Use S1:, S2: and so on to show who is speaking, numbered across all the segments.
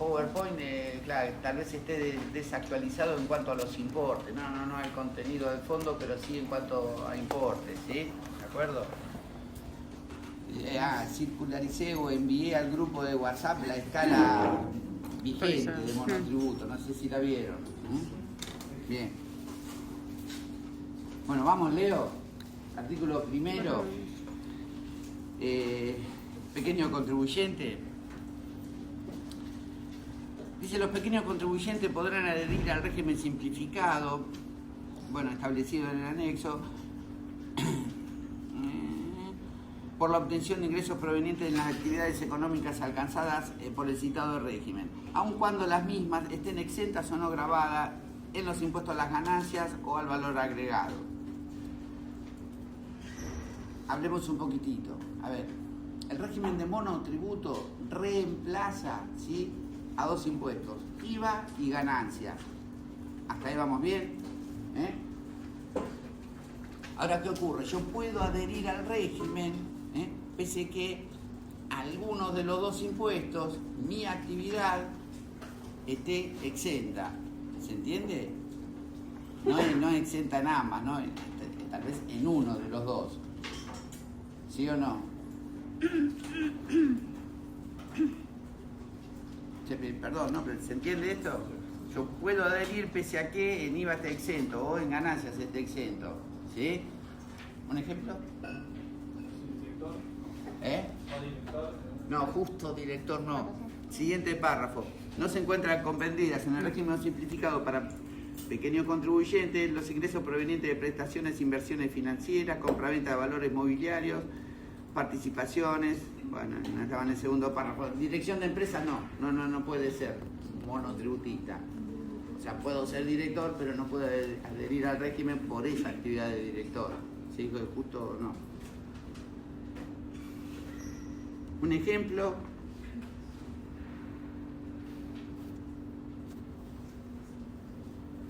S1: PowerPoint, claro, tal vez esté desactualizado en cuanto a los importes. No el contenido del fondo, pero sí en cuanto a importes, ¿sí? ¿De acuerdo? Circularicé o envié al grupo de WhatsApp la escala vigente de monotributo. No sé si la vieron. Bien. Bueno, vamos, Leo. Artículo primero. Pequeño contribuyente. Dice, los pequeños contribuyentes podrán adherir al régimen simplificado, bueno, establecido en el anexo, por la obtención de ingresos provenientes de las actividades económicas alcanzadas por el citado régimen, aun cuando las mismas estén exentas o no gravadas en los impuestos a las ganancias o al valor agregado. Hablemos un poquitito. A ver, el régimen de monotributo reemplaza, ¿sí?, a dos impuestos, IVA y ganancias. Hasta ahí vamos bien. Ahora, ¿qué ocurre? Yo puedo adherir al régimen, pese que algunos de los dos impuestos, mi actividad esté exenta. ¿Se entiende? No es exenta en ambas, ¿no? Tal vez en uno de los dos. ¿Sí o no? Perdón, ¿no? Pero ¿se entiende esto? Yo puedo adherir pese a que en IVA esté exento o en ganancias esté exento. ¿Sí? ¿Un ejemplo?
S2: ¿Director?
S1: ¿O
S2: director?
S1: No, justo director no. Siguiente párrafo. No se encuentran comprendidas en el régimen simplificado para pequeños contribuyentes los ingresos provenientes de prestaciones, inversiones financieras, compraventa de valores mobiliarios, participaciones. Bueno, no estaba en el segundo párrafo. Dirección de empresa no puede ser monotributista. O sea, puedo ser director, pero no puedo adherir al régimen por esa actividad de director. ¿Sí? Justo no. Un ejemplo.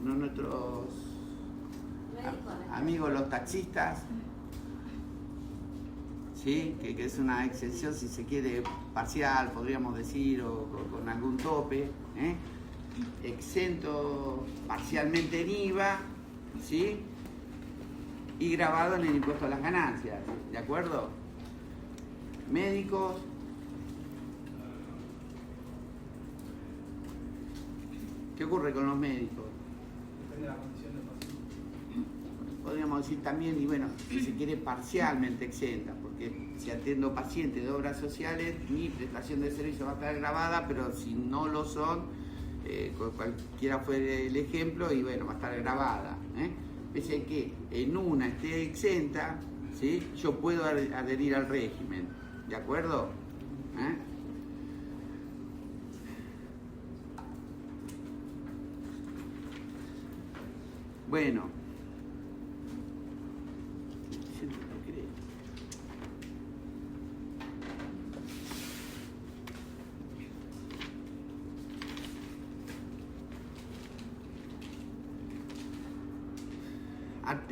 S1: Uno de nuestros amigos los taxistas, ¿sí? Que es una exención, si se quiere, parcial, podríamos decir, o con algún tope, exento parcialmente en IVA, ¿sí?, y grabado en el impuesto a las ganancias, ¿de acuerdo? Médicos. ¿Qué ocurre con los médicos?
S2: Depende de la condición del paciente.
S1: Podríamos decir también, y bueno, si se quiere, parcialmente exenta, porque si atiendo pacientes de obras sociales, mi prestación de servicio va a estar grabada, pero si no lo son, cualquiera fue el ejemplo, y bueno, va a estar grabada. Pese a que en una esté exenta, ¿sí?, yo puedo adherir al régimen, ¿de acuerdo? Bueno.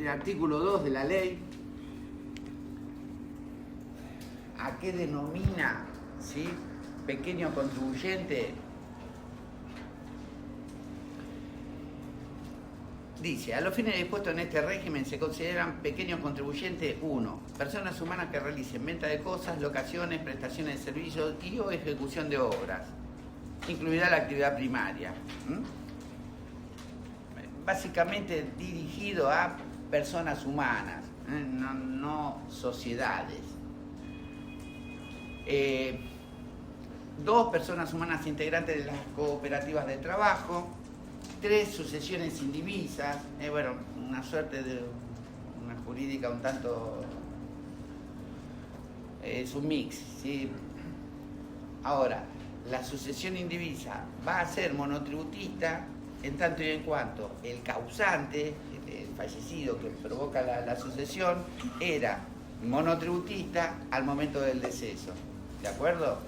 S1: Artículo 2 de la ley. ¿A qué denomina, ¿sí?, pequeño contribuyente? Dice, a los fines dispuestos en este régimen se consideran pequeños contribuyentes 1. Personas humanas que realicen venta de cosas, locaciones, prestaciones de servicios y o ejecución de obras. Incluirá la actividad primaria. Básicamente dirigido a personas humanas, no sociedades. 2 personas humanas integrantes de las cooperativas de trabajo. 3 sucesiones indivisas. Bueno, una suerte de una jurídica un tanto... es un mix, ¿sí? Ahora, la sucesión indivisa va a ser monotributista en tanto y en cuanto el causante, el fallecido que provoca la sucesión, era monotributista al momento del deceso. ¿De acuerdo?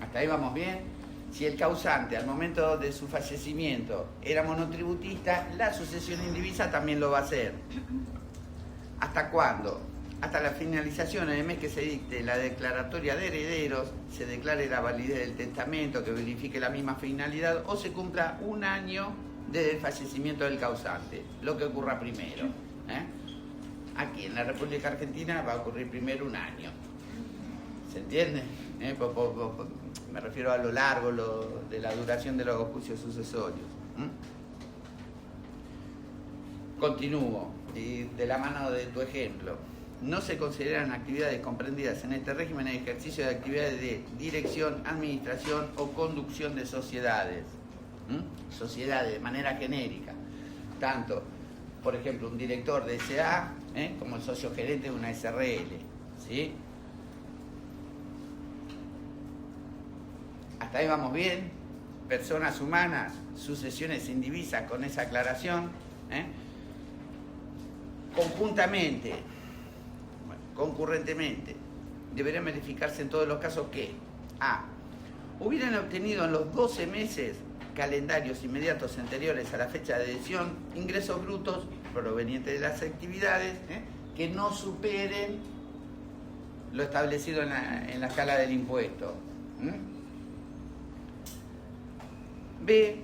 S1: ¿Hasta ahí vamos bien? Si el causante al momento de su fallecimiento era monotributista, la sucesión indivisa también lo va a ser. ¿Hasta cuándo? Hasta la finalización en el mes que se dicte la declaratoria de herederos, se declare la validez del testamento, que verifique la misma finalidad o se cumpla un año desde el fallecimiento del causante, lo que ocurra primero. Aquí en la República Argentina va a ocurrir primero un año. ¿Se entiende? Me refiero a lo largo de la duración de los juicios sucesorios. Continúo, y de la mano de tu ejemplo. No se consideran actividades comprendidas en este régimen el ejercicio de actividades de dirección, administración o conducción de sociedades. Sociedades de manera genérica. Tanto, por ejemplo, un director de SA como el socio gerente de una SRL. ¿Sí? Hasta ahí vamos bien. Personas humanas, sucesiones indivisas, con esa aclaración. Conjuntamente, concurrentemente, deberán verificarse en todos los casos que A. Hubieran obtenido en los 12 meses calendarios inmediatos anteriores a la fecha de adhesión ingresos brutos provenientes de las actividades que no superen lo establecido en la escala del impuesto. B.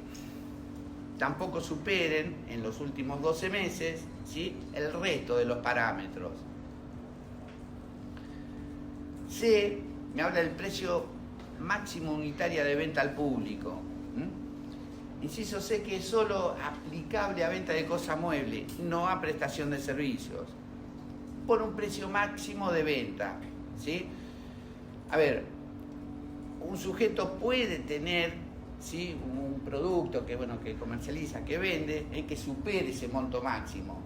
S1: Tampoco superen en los últimos 12 meses, ¿sí?, el resto de los parámetros. C. Me habla del precio máximo unitaria de venta al público. Inciso C, que es solo aplicable a venta de cosa mueble, no a prestación de servicios, por un precio máximo de venta. ¿Sí? A ver, un sujeto puede tener, ¿sí?, un producto que comercializa, que vende, que supere ese monto máximo,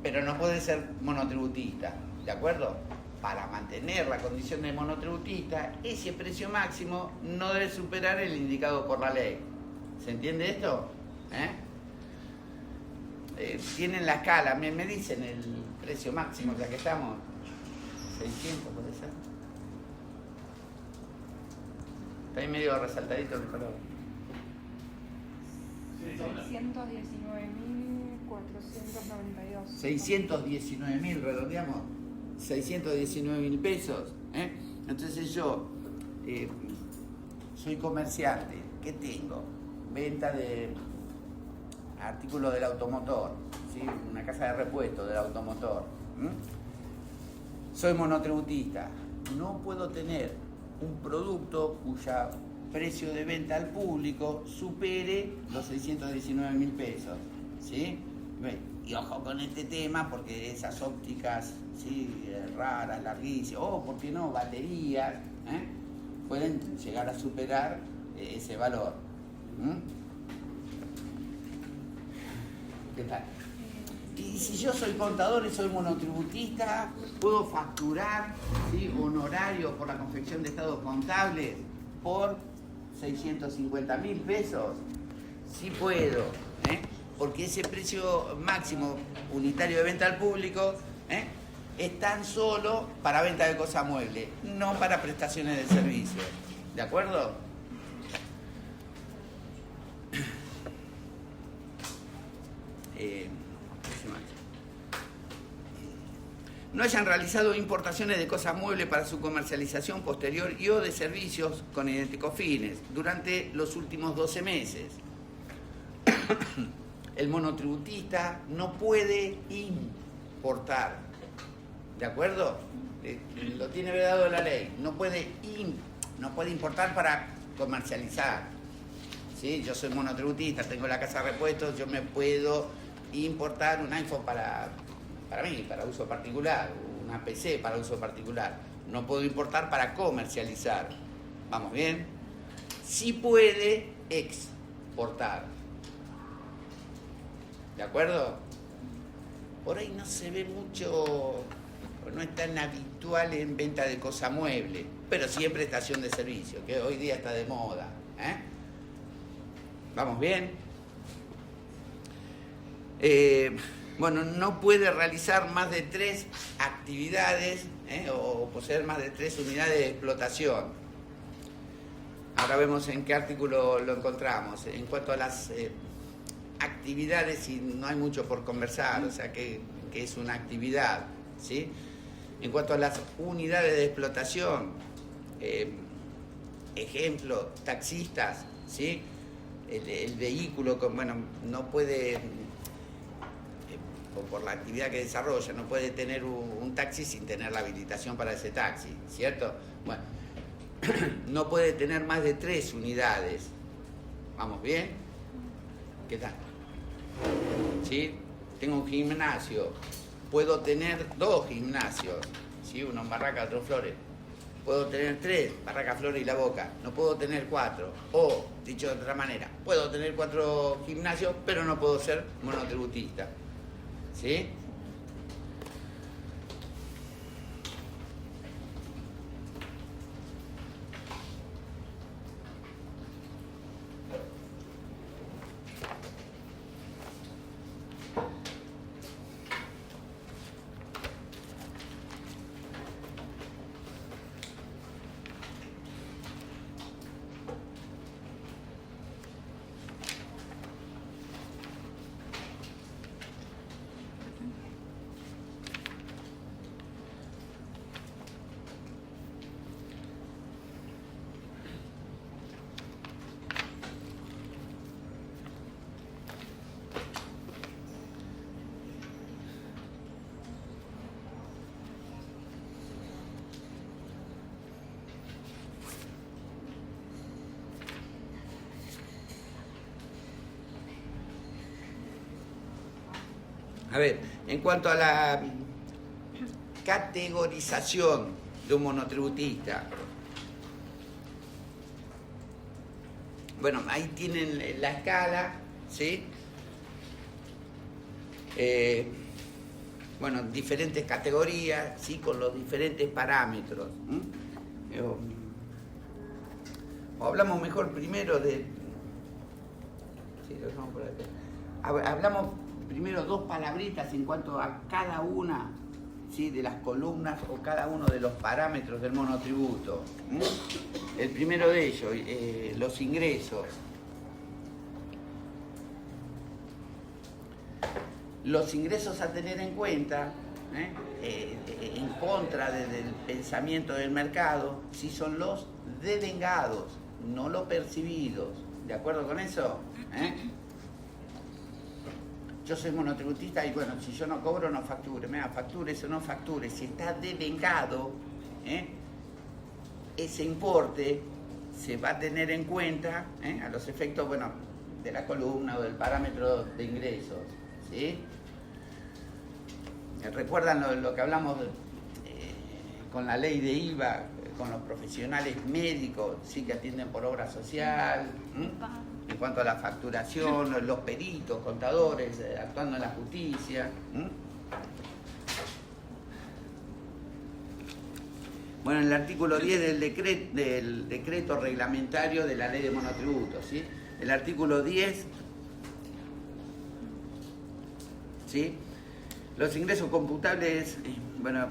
S1: pero no puede ser monotributista, ¿de acuerdo? Para mantener la condición de monotributista, ese precio máximo no debe superar el indicado por la ley. ¿Se entiende esto? Tienen la escala, me dicen el precio máximo, ya que estamos, 600, ¿puede ser? Está ahí medio resaltadito el color.
S3: 619.492.
S1: 619.000, redondeamos, 619.000 pesos. Entonces yo soy comerciante, ¿qué tengo? Venta de artículos del automotor, ¿sí?, una casa de repuesto del automotor. Soy monotributista, no puedo tener un producto cuya precio de venta al público supere los 619.000 pesos, ¿sí? Y ojo con este tema, porque esas ópticas, ¿sí?, raras, larguísimas, ¿por qué no?, baterías, pueden llegar a superar ese valor. ¿Qué tal? Y si yo soy contador y soy monotributista, ¿puedo facturar, ¿sí?, honorario por la confección de estados contables por 650.000 pesos? Sí puedo, porque ese precio máximo unitario de venta al público es tan solo para venta de cosa mueble, no para prestaciones de servicios. ¿De acuerdo? No hayan realizado importaciones de cosas muebles para su comercialización posterior y o de servicios con idénticos fines durante los últimos 12 meses. El monotributista no puede importar, ¿de acuerdo? Lo tiene vedado la ley, no puede importar para comercializar. ¿Sí? Yo soy monotributista, tengo la casa de repuestos, yo me puedo importar un iPhone para mí, para uso particular, una PC para uso particular. No puedo importar para comercializar. ¿Vamos bien? Sí puede exportar. ¿De acuerdo? Por ahí no se ve mucho, no es tan habitual en venta de cosa mueble, pero sí en prestación de servicio, que hoy día está de moda. ¿Vamos bien? No puede realizar más de 3 actividades o poseer más de 3 unidades de explotación. Ahora vemos en qué artículo lo encontramos. En cuanto a las actividades, y no hay mucho por conversar, o sea que que es una actividad, ¿sí? En cuanto a las unidades de explotación, ejemplo, taxistas, ¿sí? El vehículo, bueno, no puede, por la actividad que desarrolla, no puede tener un taxi sin tener la habilitación para ese taxi, ¿cierto? Bueno, no puede tener más de 3 unidades. ¿Vamos bien? ¿Qué tal? ¿Sí? Tengo un gimnasio. Puedo tener 2 gimnasios, ¿sí? Uno en Barraca, otro en Flores. Puedo tener 3, Barraca, Flores y La Boca. No puedo tener 4. O, dicho de otra manera, puedo tener 4 gimnasios, pero no puedo ser monotributista. ¿Sí? A ver, en cuanto a la categorización de un monotributista, bueno, ahí tienen la escala, ¿sí? Bueno, diferentes categorías, ¿sí? Con los diferentes parámetros. O hablamos mejor primero de... Sí, lo dejamos por acá. Hablamos primero 2 palabritas en cuanto a cada una, ¿sí? De las columnas o cada uno de los parámetros del monotributo. El primero de ellos, los ingresos. Los ingresos a tener en cuenta, en contra del pensamiento del mercado, si son los devengados, no los percibidos. ¿De acuerdo con eso? Yo soy monotributista y bueno, si yo no cobro, no facture. Mira, factures o no facture. Si está devengado, ese importe se va a tener en cuenta a los efectos, bueno, de la columna o del parámetro de ingresos, ¿sí? ¿Recuerdan lo que hablamos con la ley de IVA, con los profesionales médicos, ¿sí? Que atienden por obra social? En cuanto a la facturación, los peritos, contadores, actuando en la justicia. Bueno, en el artículo 10 del decreto reglamentario de la ley de monotributos, ¿sí? El artículo 10, ¿sí? Los ingresos computables, bueno,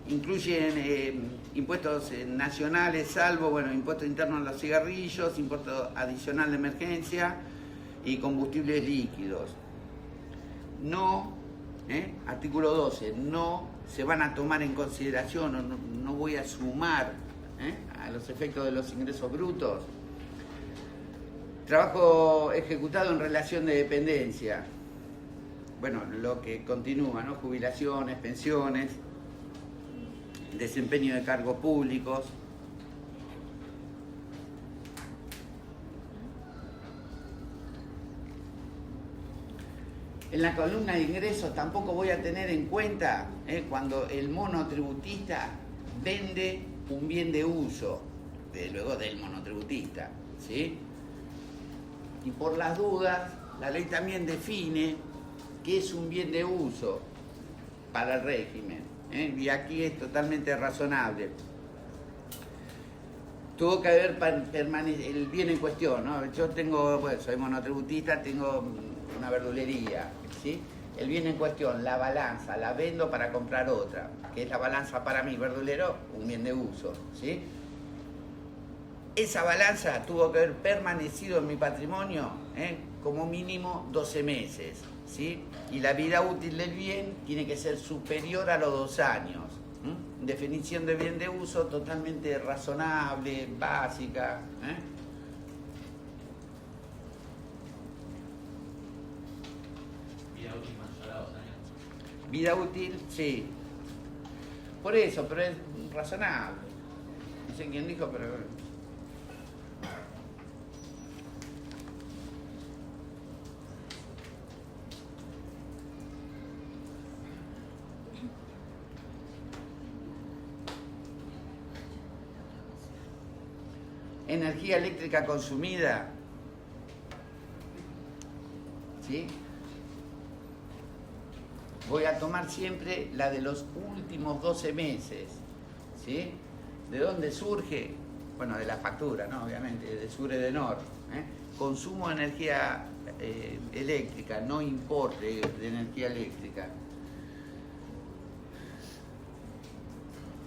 S1: incluyen impuestos nacionales, salvo, bueno, impuesto interno a los cigarrillos, impuesto adicional de emergencia y combustibles líquidos. No, artículo 12, no se van a tomar en consideración, no voy a sumar a los efectos de los ingresos brutos. Trabajo ejecutado en relación de dependencia. Bueno, lo que continúa, ¿no? Jubilaciones, pensiones, desempeño de cargos públicos. En la columna de ingresos tampoco voy a tener en cuenta cuando el monotributista vende un bien de uso, luego del monotributista, ¿sí? Y por las dudas, la ley también define qué es un bien de uso para el régimen. Y aquí es totalmente razonable. Tuvo que haber el bien en cuestión, ¿no? Yo tengo, bueno, soy monotributista, tengo una verdulería, ¿sí? El bien en cuestión, la balanza, la vendo para comprar otra, que es la balanza para mí, verdulero, un bien de uso, ¿sí? Esa balanza tuvo que haber permanecido en mi patrimonio como mínimo 12 meses, ¿sí? Y la vida útil del bien tiene que ser superior a los 2 años. Definición de bien de uso totalmente razonable, básica.
S3: Vida útil mayor a 2 años.
S1: Vida útil, sí. Por eso, pero es razonable. No sé quién dijo, pero... Energía eléctrica consumida, ¿sí? Voy a tomar siempre la de los últimos 12 meses, ¿sí? ¿De dónde surge? Bueno, de la factura, ¿no? Obviamente, de sur y de nor. Consumo de energía eléctrica, no importe de energía eléctrica.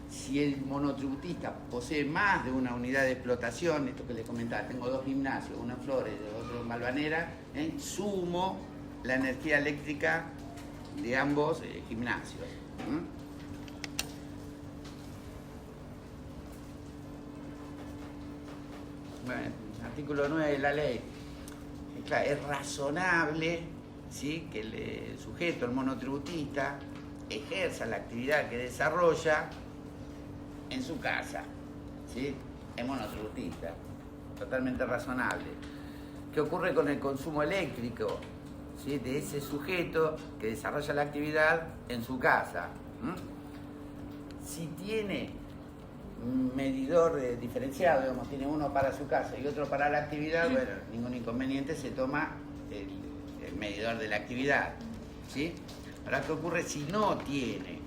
S1: Si el monotributista posee más de una unidad de explotación, esto que les comentaba, tengo 2 gimnasios, uno en Flores y otro en Malvanera, sumo la energía eléctrica de ambos gimnasios. Bueno, artículo 9 de la ley. Claro, es razonable, ¿sí?, que el sujeto, el monotributista, ejerza la actividad que desarrolla en su casa, ¿sí? Es monotributista, totalmente razonable. ¿Qué ocurre con el consumo eléctrico, ¿sí?, de ese sujeto que desarrolla la actividad en su casa? Si tiene un medidor diferenciado, digamos, tiene uno para su casa y otro para la actividad, bueno, ningún inconveniente, se toma el medidor de la actividad, ¿sí? Ahora, ¿qué ocurre si no tiene,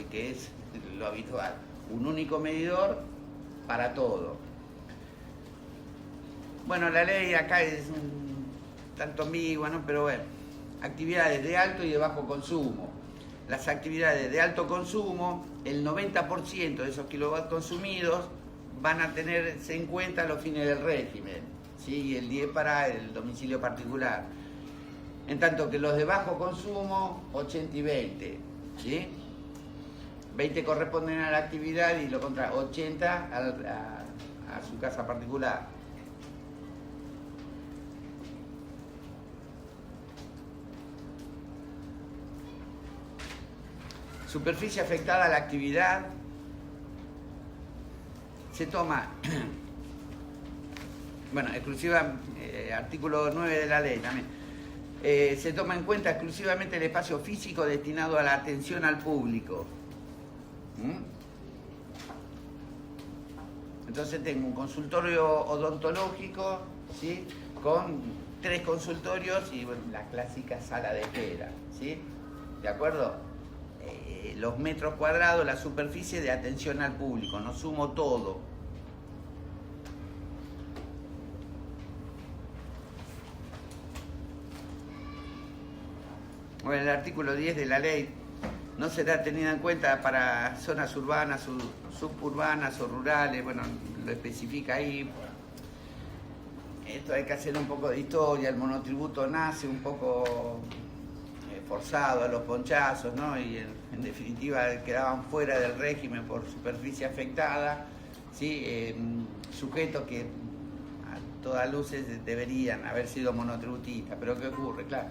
S1: que es lo habitual? Un único medidor para todo. Bueno, la ley acá es un tanto ambigua, ¿no? Pero bueno, actividades de alto y de bajo consumo. Las actividades de alto consumo, el 90% de esos kilowatts consumidos van a tenerse en cuenta a los fines del régimen, ¿sí? Y el 10 para el domicilio particular. En tanto que los de bajo consumo, 80 y 20, ¿sí? 20 corresponden a la actividad y lo contrario, 80 a su casa particular. Superficie afectada a la actividad se toma, bueno, exclusiva, artículo 9 de la ley también, se toma en cuenta exclusivamente el espacio físico destinado a la atención al público. Entonces tengo un consultorio odontológico, ¿sí?, con 3 consultorios y bueno, la clásica sala de espera, ¿sí? ¿De acuerdo? Los metros cuadrados, la superficie de atención al público, no sumo todo. Bueno, el artículo 10 de la ley no será tenida en cuenta para zonas urbanas, suburbanas o rurales, bueno, lo especifica ahí. Esto hay que hacer un poco de historia, el monotributo nace un poco forzado a los ponchazos, ¿no? Y en definitiva quedaban fuera del régimen por superficie afectada, ¿sí? Sujetos que a todas luces deberían haber sido monotributistas, pero ¿qué ocurre? Claro,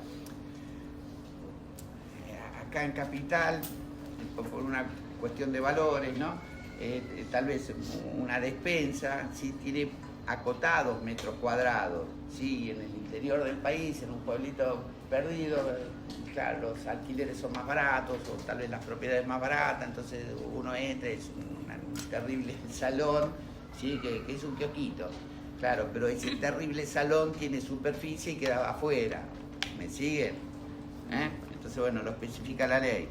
S1: acá en Capital, por una cuestión de valores, ¿no? Tal vez una despensa, ¿sí?, tiene acotados metros cuadrados, ¿sí? En el interior del país, en un pueblito perdido, claro, los alquileres son más baratos o tal vez las propiedades más baratas, entonces uno entra, es un terrible salón, ¿sí?, que es un kiosquito, claro, pero ese terrible salón tiene superficie y queda afuera, ¿me siguen? Entonces, bueno, lo especifica la ley.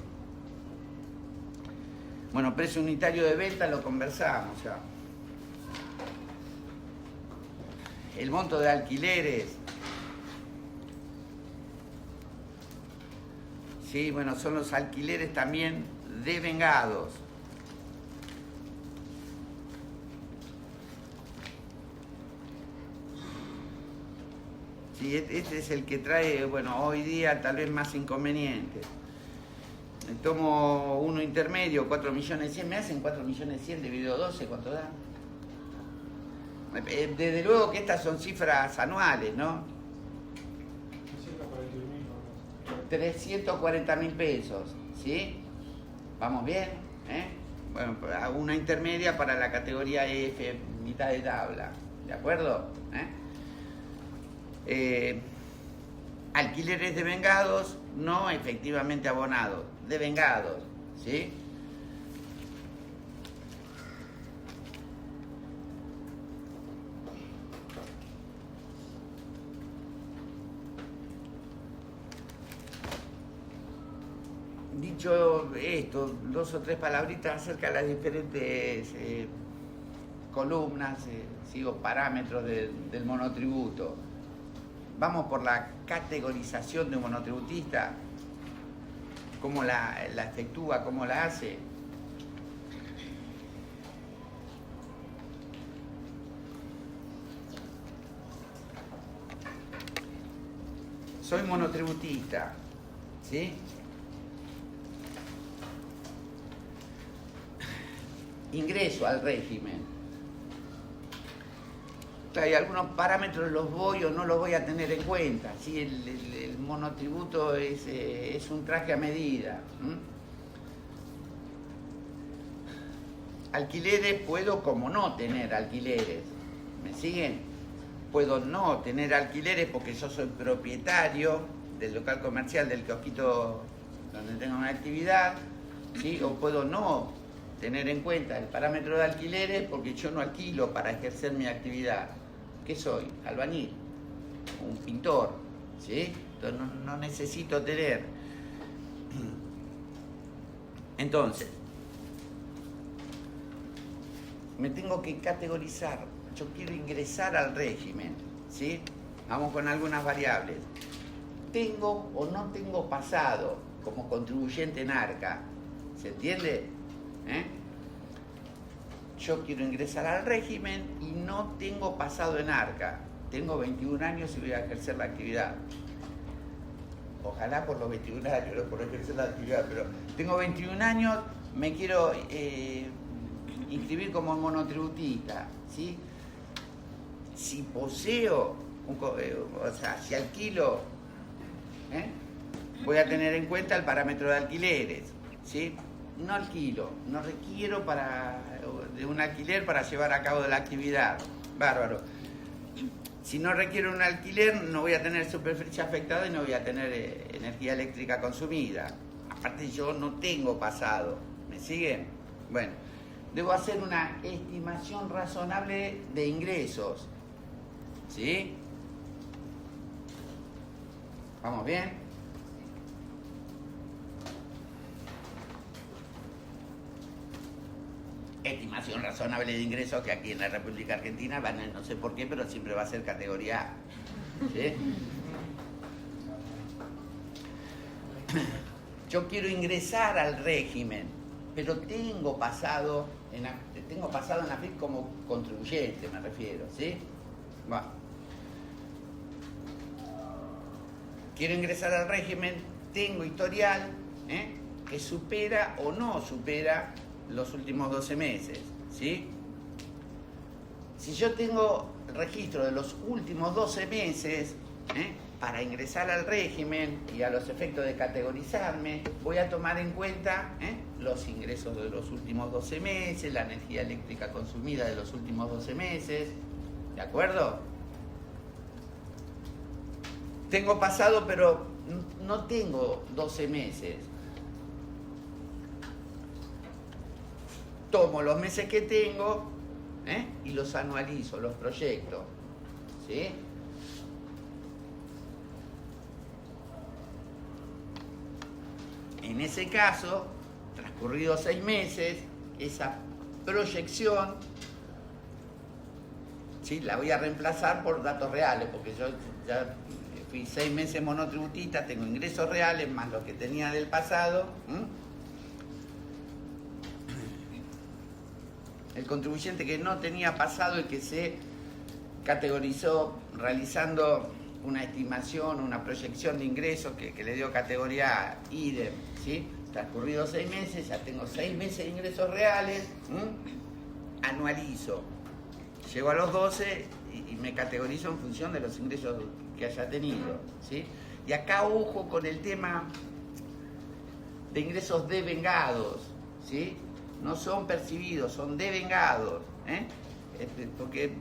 S1: Bueno, precio unitario de venta lo conversamos ya. El monto de alquileres, sí, bueno, son los alquileres también devengados. Sí, este es el que trae, bueno, hoy día tal vez más inconvenientes. Tomo uno intermedio, 4.100.000, me hacen 4.100.000 dividido 12, ¿cuánto da? Desde luego que estas son cifras anuales, ¿no? 340.000 pesos, ¿sí? ¿Vamos bien? Bueno, una intermedia para la categoría F, mitad de tabla, ¿de acuerdo? Alquileres devengados, no efectivamente abonados, devengados, ¿sí? Dicho esto, 2 o 3 palabritas acerca de las diferentes columnas, parámetros del monotributo. Vamos por la categorización de un monotributista, cómo la efectúa, cómo la hace. Soy monotributista, ¿sí? Ingreso al régimen. Hay algunos parámetros, los voy o no los voy a tener en cuenta, ¿sí? El monotributo es un traje a medida. Alquileres puedo como no tener alquileres, ¿me siguen? Puedo no tener alquileres porque yo soy propietario del local comercial, del kiosquito donde tengo una actividad, ¿sí? O puedo no tener en cuenta el parámetro de alquileres porque yo no alquilo para ejercer mi actividad. ¿Qué soy? Albañil, un pintor, ¿sí? Entonces no necesito tener. Entonces, me tengo que categorizar. Yo quiero ingresar al régimen, ¿sí? Vamos con algunas variables. ¿Tengo o no tengo pasado como contribuyente en ARCA? ¿Se entiende? Yo quiero ingresar al régimen y no tengo pasado en ARCA. Tengo 21 años y voy a ejercer la actividad. Ojalá por los 21 años, no por ejercer la actividad, pero tengo 21 años, me quiero inscribir como monotributista, ¿sí? Si poseo, si alquilo, voy a tener en cuenta el parámetro de alquileres, ¿sí? No alquilo, no requiero de un alquiler para llevar a cabo la actividad. Bárbaro. Si no requiero un alquiler, no voy a tener superficie afectada y no voy a tener energía eléctrica consumida. Aparte, yo no tengo pasado. ¿Me siguen? Bueno, debo hacer una estimación razonable de ingresos. ¿Sí? ¿Vamos bien? Estimación razonable de ingresos, que aquí en la República Argentina no sé por qué, pero siempre va a ser categoría A. ¿Sí? Yo quiero ingresar al régimen, pero tengo pasado en la FIP como contribuyente, me refiero, ¿sí? Bueno. Quiero ingresar al régimen, tengo historial, que supera o no supera los últimos 12 meses, ¿sí? Si yo tengo registro de los últimos 12 meses, para ingresar al régimen y a los efectos de categorizarme, voy a tomar en cuenta los ingresos de los últimos 12 meses, la energía eléctrica consumida de los últimos 12 meses, ¿de acuerdo? Tengo pasado, pero no tengo 12 meses. Tomo los meses que tengo y los anualizo, los proyecto, ¿sí? En ese caso, transcurridos 6 meses, esa proyección, ¿sí?, la voy a reemplazar por datos reales, porque yo ya fui 6 meses monotributista, tengo ingresos reales más los que tenía del pasado. El contribuyente que no tenía pasado y que se categorizó realizando una estimación, una proyección de ingresos que le dio categoría A, idem, ¿sí? Transcurridos 6 meses, ya tengo 6 meses de ingresos reales, anualizo, llego a los 12 y me categorizo en función de los ingresos que haya tenido, ¿sí? Y acá ojo con el tema de ingresos devengados, ¿sí? No son percibidos, son devengados, ¿eh? Porque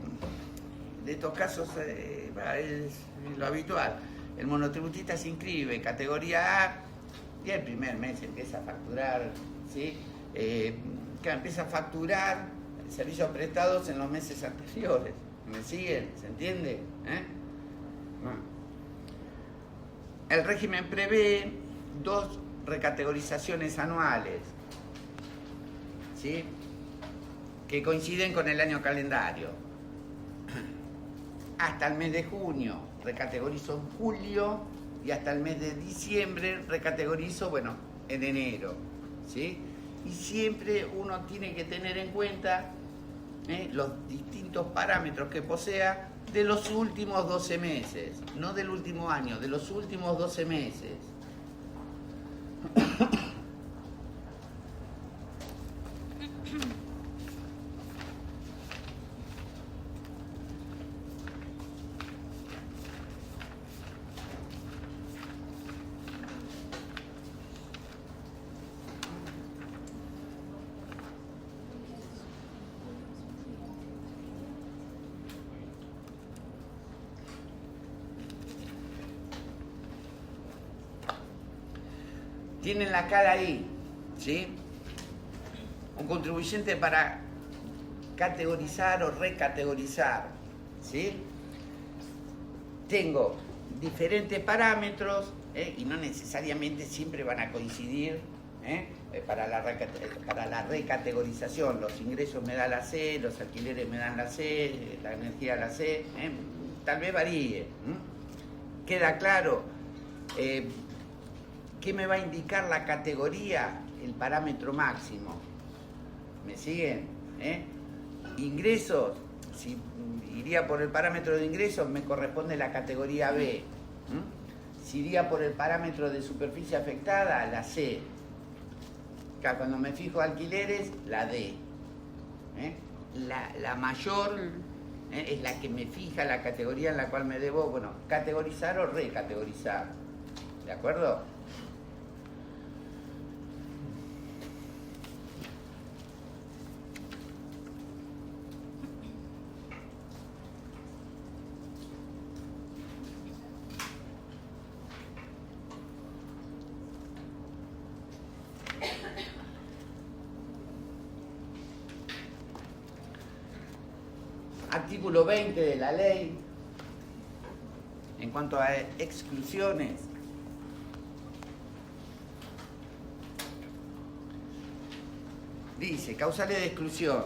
S1: de estos casos es lo habitual. El monotributista se inscribe, categoría A, y el primer mes empieza a facturar, ¿sí? Empieza a facturar servicios prestados en los meses anteriores. ¿Me siguen? ¿Se entiende? El régimen prevé 2 recategorizaciones anuales, ¿sí? Que coinciden con el año calendario. Hasta el mes de junio recategorizo en julio y hasta el mes de diciembre recategorizo, bueno, en enero, ¿sí? Y siempre uno tiene que tener en cuenta los distintos parámetros que posea de los últimos 12 meses, no del último año, de los últimos 12 meses. Tienen la cara ahí, ¿sí? Un contribuyente para categorizar o recategorizar, ¿sí? Tengo diferentes parámetros, y no necesariamente siempre van a coincidir, para la recategorización. Los ingresos me dan la C, los alquileres me dan la C, la energía la C, tal vez varíe. ¿Queda claro? ¿Qué me va a indicar la categoría? El parámetro máximo. ¿Me siguen? Ingresos, si iría por el parámetro de ingresos, me corresponde la categoría B. Si iría por el parámetro de superficie afectada, la C. Acá cuando me fijo alquileres, la D. La mayor es la que me fija la categoría en la cual me debo, bueno, categorizar o recategorizar. ¿De acuerdo? Artículo 20 de la ley, en cuanto a exclusiones, dice, causales de exclusión.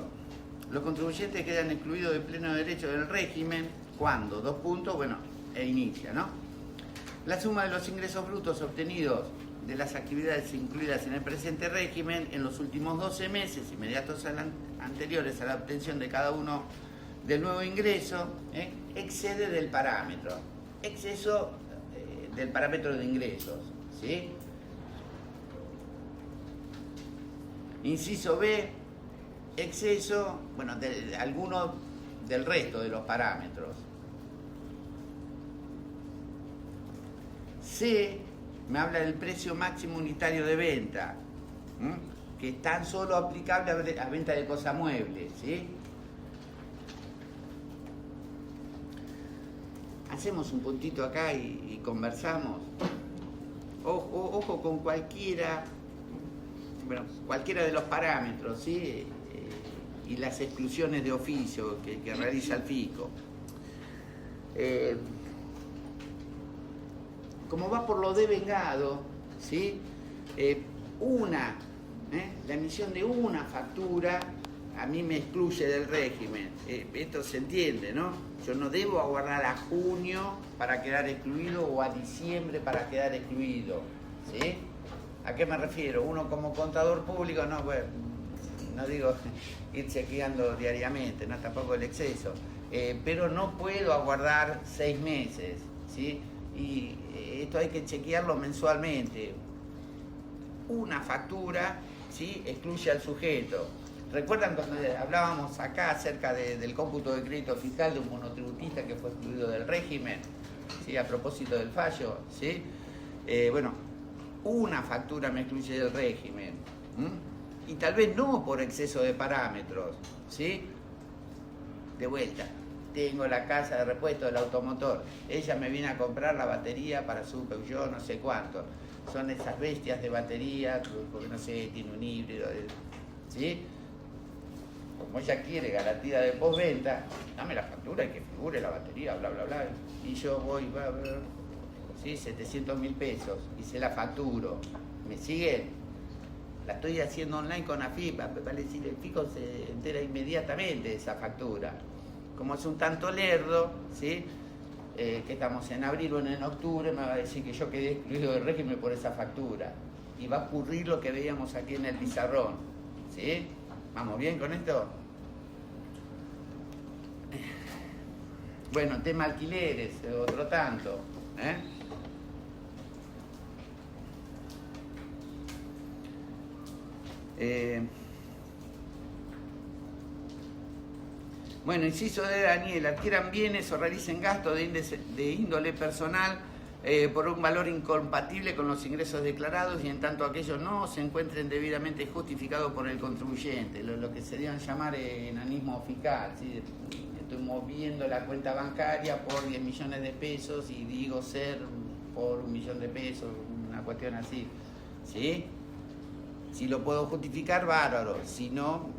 S1: Los contribuyentes quedan excluidos de pleno derecho del régimen cuando, 2 puntos, bueno, inicia, ¿no? La suma de los ingresos brutos obtenidos de las actividades incluidas en el presente régimen en los últimos 12 meses inmediatos anteriores a la obtención de cada uno del nuevo ingreso, excede del parámetro, exceso del parámetro de ingresos, ¿sí? Inciso B, exceso, bueno, de alguno del resto de los parámetros. C, me habla del precio máximo unitario de venta, que es tan solo aplicable a venta de cosa mueble, ¿sí? Hacemos un puntito acá y conversamos. Ojo con cualquiera de los parámetros, ¿sí? Y las exclusiones de oficio que realiza el fisco. Como va por lo devengado, ¿sí? La emisión de una factura a mí me excluye del régimen. Esto se entiende, ¿no? Yo no debo aguardar a junio para quedar excluido o a diciembre para quedar excluido, ¿sí? ¿A qué me refiero? Uno como contador público, no, bueno, no digo ir chequeando diariamente, no tampoco el exceso, pero no puedo aguardar 6 meses, ¿sí? Y esto hay que chequearlo mensualmente. Una factura, ¿sí?, excluye al sujeto. ¿Recuerdan cuando hablábamos acá acerca del cómputo de crédito fiscal de un monotributista que fue excluido del régimen? ¿Sí? A propósito del fallo, ¿sí? Bueno, una factura me excluye del régimen. Y tal vez no por exceso de parámetros, ¿sí? De vuelta, tengo la casa de repuesto del automotor. Ella me viene a comprar la batería para su Peugeot no sé cuánto. Son esas bestias de batería, porque no sé, tiene un híbrido, ¿sí? Como ella quiere garantía de postventa, dame la factura y que figure la batería, bla, bla, bla. Y yo voy, ¿sí? 700.000 pesos y se la facturo. ¿Me siguen? La estoy haciendo online con AFIP, vale decir, el FICO se entera inmediatamente de esa factura. Como es un tanto lerdo, ¿sí? Que estamos en abril o en octubre, me va a decir que yo quedé excluido del régimen por esa factura. Y va a ocurrir lo que veíamos aquí en el pizarrón, ¿sí? ¿Vamos bien con esto? Bueno, tema alquileres, otro tanto, ¿eh? Bueno, inciso de Daniel, adquieran bienes o realicen gastos de índole personal por un valor incompatible con los ingresos declarados y en tanto aquellos no se encuentren debidamente justificados por el contribuyente, lo que se deben llamar enanismo fiscal, ¿sí? Estoy moviendo la cuenta bancaria por 10 millones de pesos y digo ser por 1 millón de pesos, una cuestión así, ¿sí? Si lo puedo justificar, bárbaro, si no...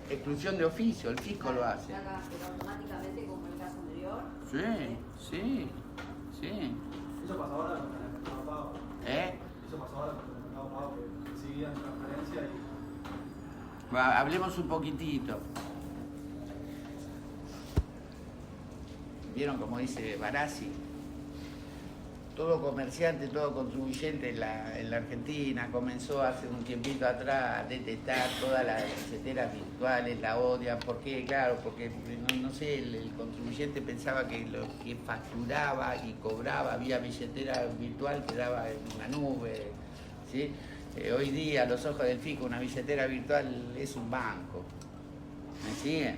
S1: Exclusión de oficio, el fisco lo hace.
S4: Pero automáticamente como el caso anterior.
S1: Sí.
S2: Eso pasa ahora con el mercado pago. Eso pasa ahora con el mercado pago, que seguían transparencia y...
S1: Hablemos un poquitito. ¿Vieron como dice Barassi? Todo comerciante, todo contribuyente en la Argentina comenzó hace un tiempito atrás a detestar todas las billeteras virtuales, la odian. ¿Por qué? Claro, porque no sé, el contribuyente pensaba que lo que facturaba y cobraba vía billetera virtual quedaba en una nube, ¿sí? Hoy día, a los ojos del fisco, una billetera virtual es un banco. ¿Me siguen?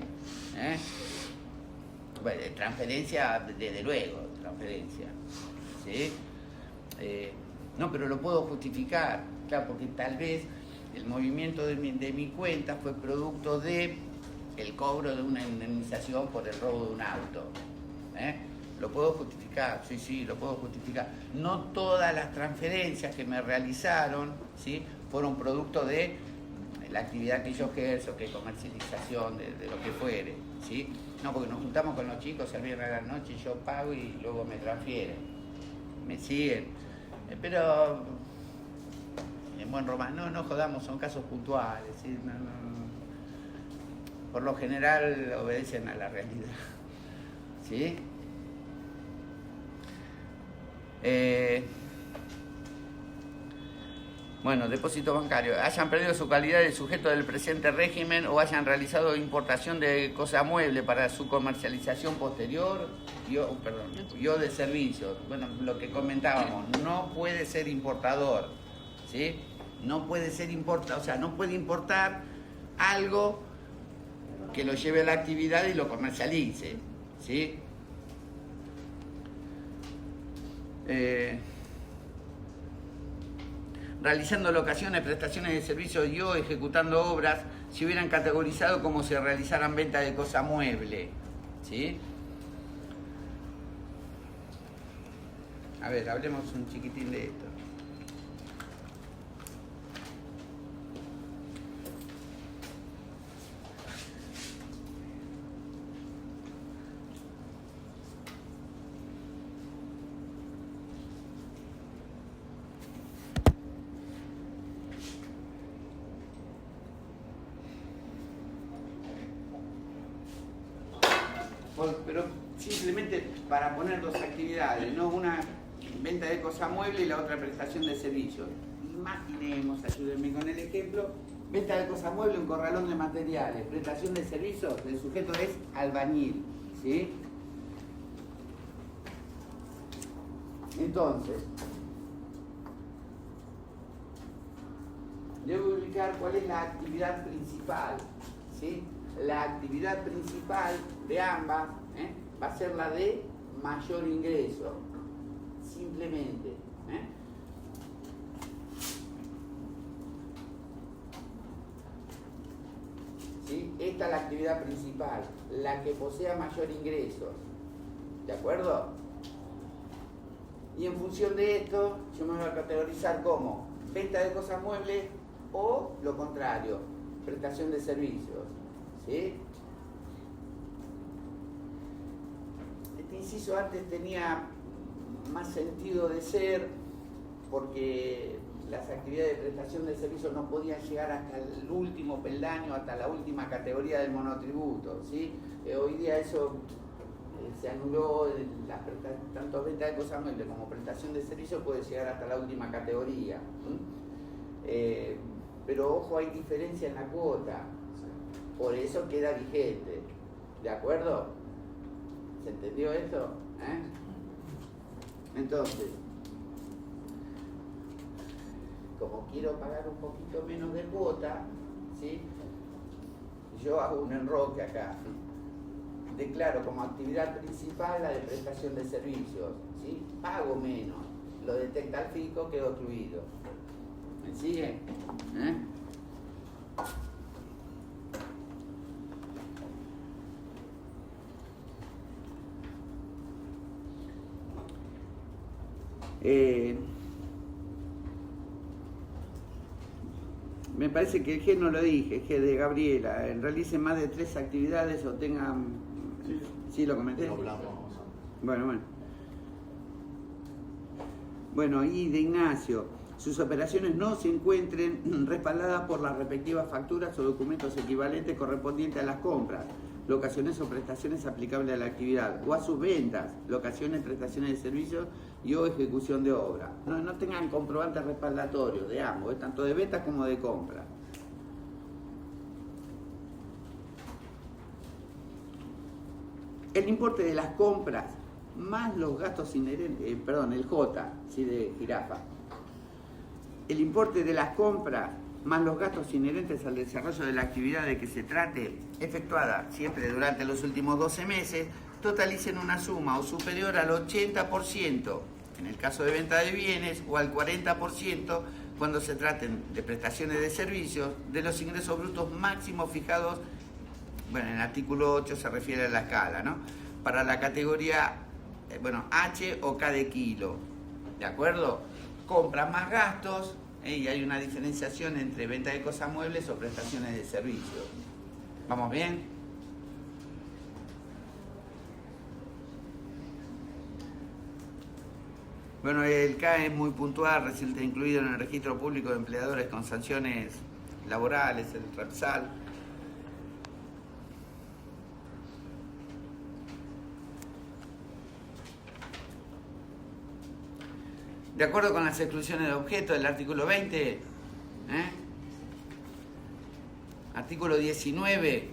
S1: Bueno, transferencia, desde luego, transferencia. ¿Sí? No, pero lo puedo justificar, claro, porque tal vez el movimiento de mi cuenta fue producto de el cobro de una indemnización por el robo de un auto. ¿Lo puedo justificar? Sí, lo puedo justificar. No todas las transferencias que me realizaron, ¿sí?, fueron producto de la actividad que yo ejerzo, que es comercialización de lo que fuere, ¿sí? No, porque nos juntamos con los chicos el viernes a la noche, yo pago y luego me transfieren. ¿Me siguen? Pero en buen romano, no jodamos, son casos puntuales, ¿sí? No. Por lo general obedecen a la realidad, ¿sí? Bueno, depósito bancario. Hayan perdido su calidad de sujeto del presente régimen o hayan realizado importación de cosa mueble para su comercialización posterior, yo de servicios. Bueno, lo que comentábamos, no puede ser importador, ¿sí? No puede ser importador, o sea, no puede importar algo que lo lleve a la actividad y lo comercialice, ¿sí? Realizando locaciones, prestaciones de servicios y o ejecutando obras, se hubieran categorizado como si realizaran venta de cosa mueble, ¿sí? A ver, hablemos un chiquitín de esto. Pero simplemente para poner dos actividades, ¿no? Una venta de cosa mueble y la otra prestación de servicios. Imaginemos, ayúdenme con el ejemplo, Venta de cosas muebles, un corralón de materiales. Prestación de servicios, el sujeto es albañil, ¿sí? Entonces, debo ubicar cuál es la actividad principal, ¿sí? La actividad principal de ambas va a ser la de mayor ingreso, simplemente. ¿Sí? Esta es la actividad principal, la que posea mayor ingreso, ¿de acuerdo? Y en función de esto, yo me voy a categorizar como venta de cosas muebles o lo contrario, prestación de servicios, ¿sí? Este inciso antes tenía más sentido de ser porque las actividades de prestación de servicios no podían llegar hasta el último peldaño, hasta la última categoría del monotributo, ¿sí? Hoy día eso se anuló, tanto venta de cosas muebles como prestación de servicios puede llegar hasta la última categoría. Pero ojo, hay diferencia en la cuota, por eso queda vigente, ¿de acuerdo? ¿Se entendió esto? Entonces, como quiero pagar un poquito menos de cuota, ¿sí? Yo hago un enroque acá. Declaro como actividad principal la de prestación de servicios, ¿sí? Pago menos, lo detecta el fisco, quedo excluido. ¿Me sigue? Me parece que el G no lo dije, G de Gabriela. Realicen más de 3 actividades o tengan... ¿Sí lo comenté? Bueno. Bueno, y de Ignacio. Sus operaciones no se encuentren respaldadas por las respectivas facturas o documentos equivalentes correspondientes a las compras, locaciones o prestaciones aplicables a la actividad, o a sus ventas, locaciones, prestaciones de servicios y o ejecución de obra. No tengan comprobantes respaldatorios de ambos, tanto de ventas como de compra. El importe de las compras más los gastos inherentes, el J, ¿sí? De jirafa. El importe de las compras más los gastos inherentes al desarrollo de la actividad de que se trate, efectuada siempre durante los últimos 12 meses, totalicen una suma o superior al 80% en el caso de venta de bienes o al 40% cuando se traten de prestaciones de servicios de los ingresos brutos máximos fijados, bueno, en el artículo 8 se refiere a la escala, ¿no? Para la categoría, H o K de kilo, ¿de acuerdo? Compras más gastos, y hay una diferenciación entre venta de cosas muebles o prestaciones de servicios. ¿Vamos bien? Bueno, el K es muy puntual, resulta incluido en el registro público de empleadores con sanciones laborales, el REPSAL. De acuerdo con las exclusiones de objeto del artículo 20, artículo 19,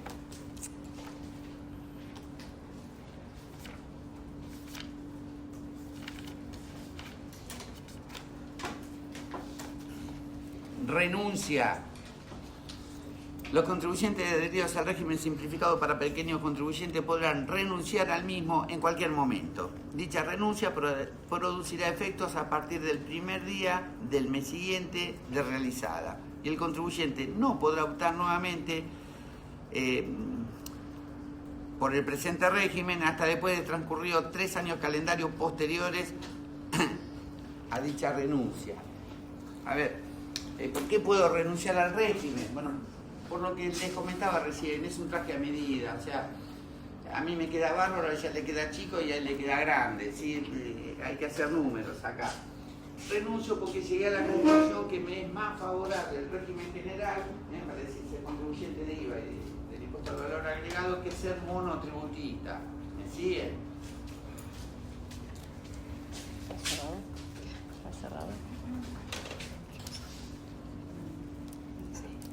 S1: renuncia. Los contribuyentes adheridos al régimen simplificado para pequeños contribuyentes podrán renunciar al mismo en cualquier momento. Dicha renuncia producirá efectos a partir del primer día del mes siguiente de realizada. Y el contribuyente no podrá optar nuevamente por el presente régimen hasta después de transcurridos 3 años calendarios posteriores a dicha renuncia. A ver, ¿por qué puedo renunciar al régimen? Bueno, por lo que les comentaba recién, es un traje a medida, o sea, a mí me queda bárbaro, a ella le queda chico y a él le queda grande, ¿sí? Hay que hacer números acá. Renuncio porque llegué a la conclusión que me es más favorable el régimen general, para decirse contribuyente de IVA y del impuesto al valor agregado, que ser monotributista. ¿Me siguen?
S5: ¿Está cerrado? ¿Está cerrado?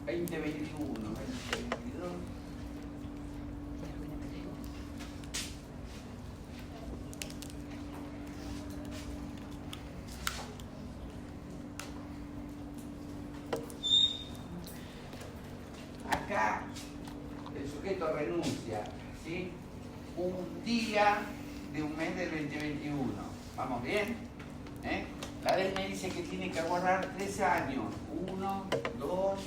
S1: 2020. acá el sujeto renuncia, ¿sí? Un día de un mes del 2021. ¿Vamos bien? La ley me dice que tiene que aguardar 3 años. 1, 2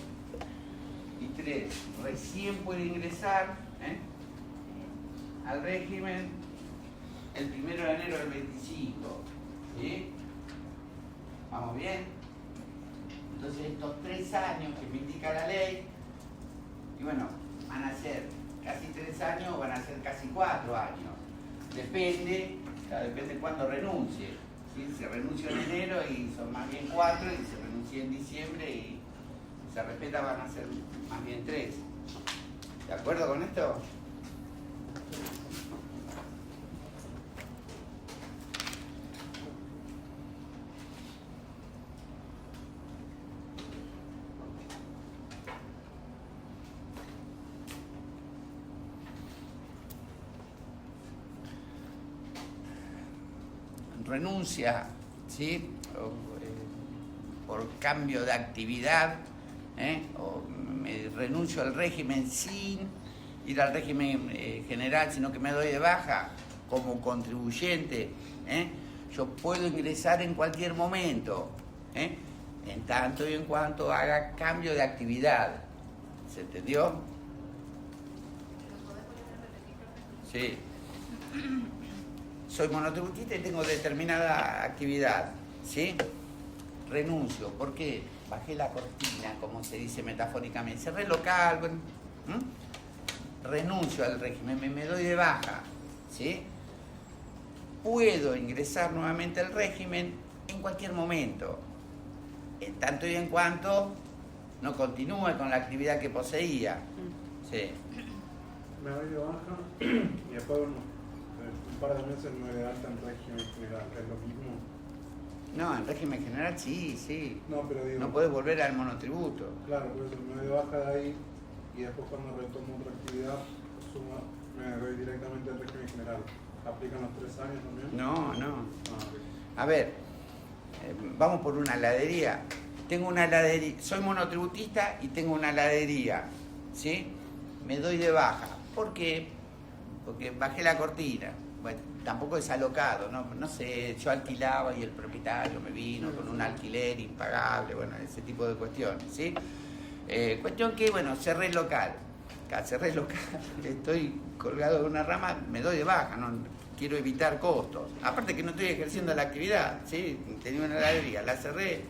S1: y 3. Recién puede ingresar al régimen el 1 de enero del 25. ¿Sí? ¿Vamos bien? Entonces estos 3 años que me indica la ley, y bueno, van a ser casi 3 años o van a ser casi 4 años. Depende de cuándo renuncie. ¿Sí? Se renuncia en enero y son más bien 4, y se renuncia en diciembre y se respeta, van a ser más bien 3. ¿De acuerdo con esto? Renuncia, ¿sí? Por cambio de actividad, o me renuncio al régimen sin ir al régimen general, sino que me doy de baja como contribuyente, yo puedo ingresar en cualquier momento, en tanto y en cuanto haga cambio de actividad. ¿Se entendió? Sí. Soy monotributista y tengo determinada actividad, ¿sí? Renuncio, ¿por qué? Bajé la cortina, como se dice metafóricamente, cerré el local, bueno, renuncio al régimen, me doy de baja, ¿sí? Puedo ingresar nuevamente al régimen en cualquier momento, en tanto y en cuanto no continúe con la actividad que poseía, ¿sí?
S2: Me doy de baja y después un par de meses me doy de alta en régimen general, ¿es lo mismo?
S1: No, en régimen general sí.
S2: No, pero digo...
S1: No puedes volver al monotributo.
S2: Claro, por eso me doy de baja de ahí y después cuando retomo otra actividad, me doy directamente al régimen general. ¿Aplican los 3 años también?
S1: No.
S2: Okay.
S1: A ver, vamos por una heladería. Tengo una heladería, soy monotributista y tengo una heladería, ¿sí? Me doy de baja. ¿Por qué? Porque bajé la cortina. Bueno, tampoco es alocado, no sé, yo alquilaba y el propietario me vino con un alquiler impagable, bueno, ese tipo de cuestiones, ¿sí? Cuestión que, bueno, cerré el local, estoy colgado de una rama, me doy de baja, no quiero evitar costos, aparte que no estoy ejerciendo la actividad, ¿sí? Tenía una heladería, la cerré,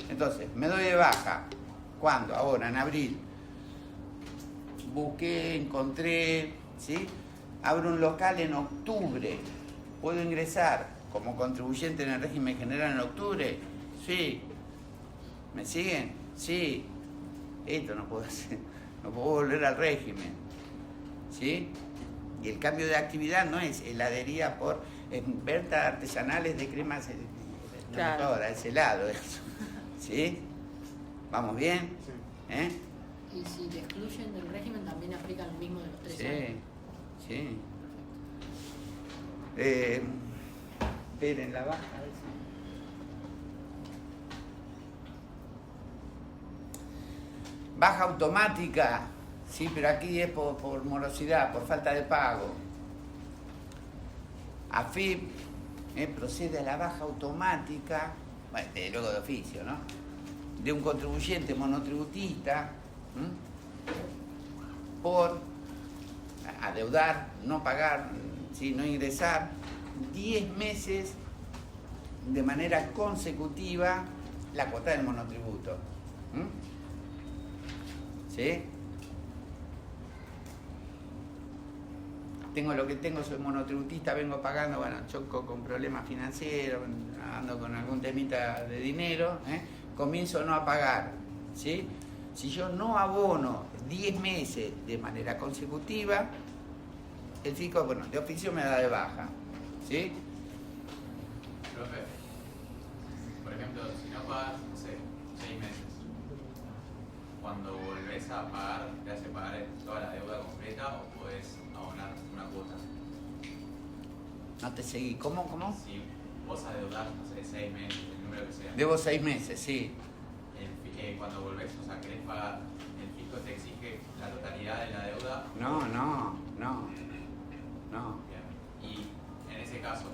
S1: entonces, me doy de baja, ¿cuándo? Ahora, en abril, busqué, encontré, ¿sí? Abro un local en octubre. ¿Puedo ingresar como contribuyente en el régimen general en octubre? Sí. ¿Me siguen? Sí. Esto no puedo hacer. No puedo volver al régimen. ¿Sí? Y el cambio de actividad no es heladería por Berta artesanales de cremas.
S5: Claro.
S1: No, es helado eso. ¿Sí? ¿Vamos bien?
S2: Sí.
S5: Y si te excluyen del régimen, también aplican lo mismo de los 3 años.
S1: Sí. Esperen la baja. Baja automática, sí, pero aquí es por morosidad, por falta de pago. AFIP procede a la baja automática, bueno, luego de oficio, ¿no? De un contribuyente monotributista por adeudar, no pagar, ¿sí? No ingresar 10 meses de manera consecutiva la cuota del monotributo. ¿Sí? Tengo lo que tengo, soy monotributista, vengo pagando, bueno, choco con problemas financieros, ando con algún temita de dinero, comienzo no a pagar, ¿sí? Si yo no abono 10 meses de manera consecutiva, el fisco, bueno, de oficio me da de baja, ¿sí?
S3: Profe, por ejemplo, si no pagas, no sé, 6 meses, cuando volvés a pagar, ¿te hace pagar toda la deuda completa o podés abonar una cuota?
S1: No te seguí, ¿cómo?
S3: Si vos adeudás, no sé, 6 meses, el número que sea.
S1: Debo 6 meses, sí.
S3: Cuando volvés, o sea, querés pagar, el específico te exige la totalidad de la deuda.
S1: No.
S3: Bien. Y en ese caso,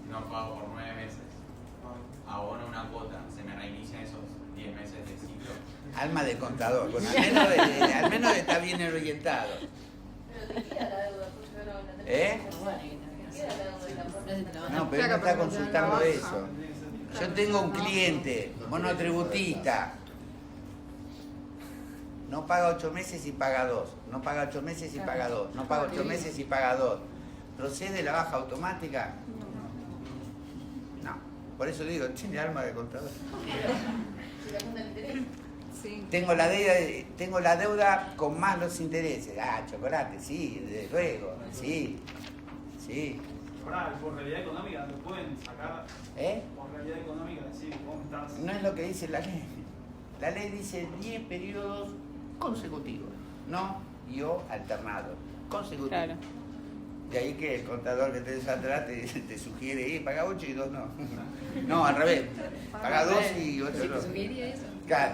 S3: no pago por 9 meses, abono una cuota, se me reinician esos 10 meses de ciclo.
S1: Alma de contador, bueno, al menos está bien orientado.
S4: Pero te queda la deuda, porque no la tenés.
S1: ¿Eh?
S4: Te queda la deuda tampoco.
S1: No, pero él no está consultando eso. Yo tengo un cliente monotributista. No paga 8 meses y paga 2. No paga 8 meses y paga 2. No paga 8 meses y paga 2. ¿Procede la baja automática? No. Por eso digo, tiene alma de contador.
S4: Si la junta de interés.
S5: Sí.
S1: Tengo la deuda con más los intereses. Ah, chocolate, sí, desde luego. Sí.
S2: Ahora, por realidad económica, ¿te pueden sacar?
S1: ¿Eh?
S2: Por realidad económica, decir cómo estás.
S1: No es lo que dice la ley. La ley dice 10 periodos consecutivos, no y o alternado, consecutivos.
S6: Claro.
S1: De ahí que el contador que tenés atrás te sugiere, paga 8 y 2 no. No, al revés. Paga 2 y 8
S5: ¿Sí
S1: no.
S5: te sugeriría eso?
S1: Claro,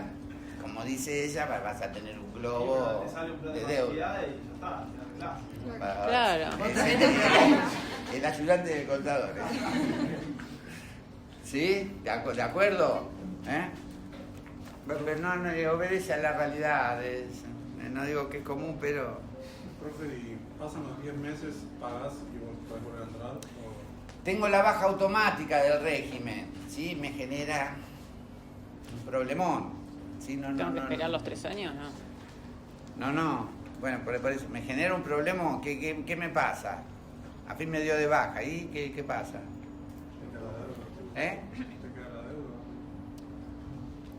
S1: como dice ella, vas a tener un globo
S2: Te sale un plan
S1: de
S2: de
S1: deuda.
S2: facilidades y ya está, te arreglás.
S6: Claro.
S1: El ayudante del contador. ¿Sí? ¿De acuerdo? ¿Eh? Pero no obedece a la realidad. No digo que es común, pero...
S7: Profe, ¿y pasan los 10 meses, pagas y vos podés volver a entrar? ¿O?
S1: Tengo la baja automática del régimen, ¿sí? Me genera un problemón. ¿Sí?
S6: ¿Tengo que esperar los 3 años? No.
S1: No. Bueno, por eso me genera un problemón. ¿Qué me pasa? A fin me dio de baja. ¿Y qué pasa?
S7: ¿Te queda la deuda?
S1: ¿Eh?
S7: ¿Te queda la deuda?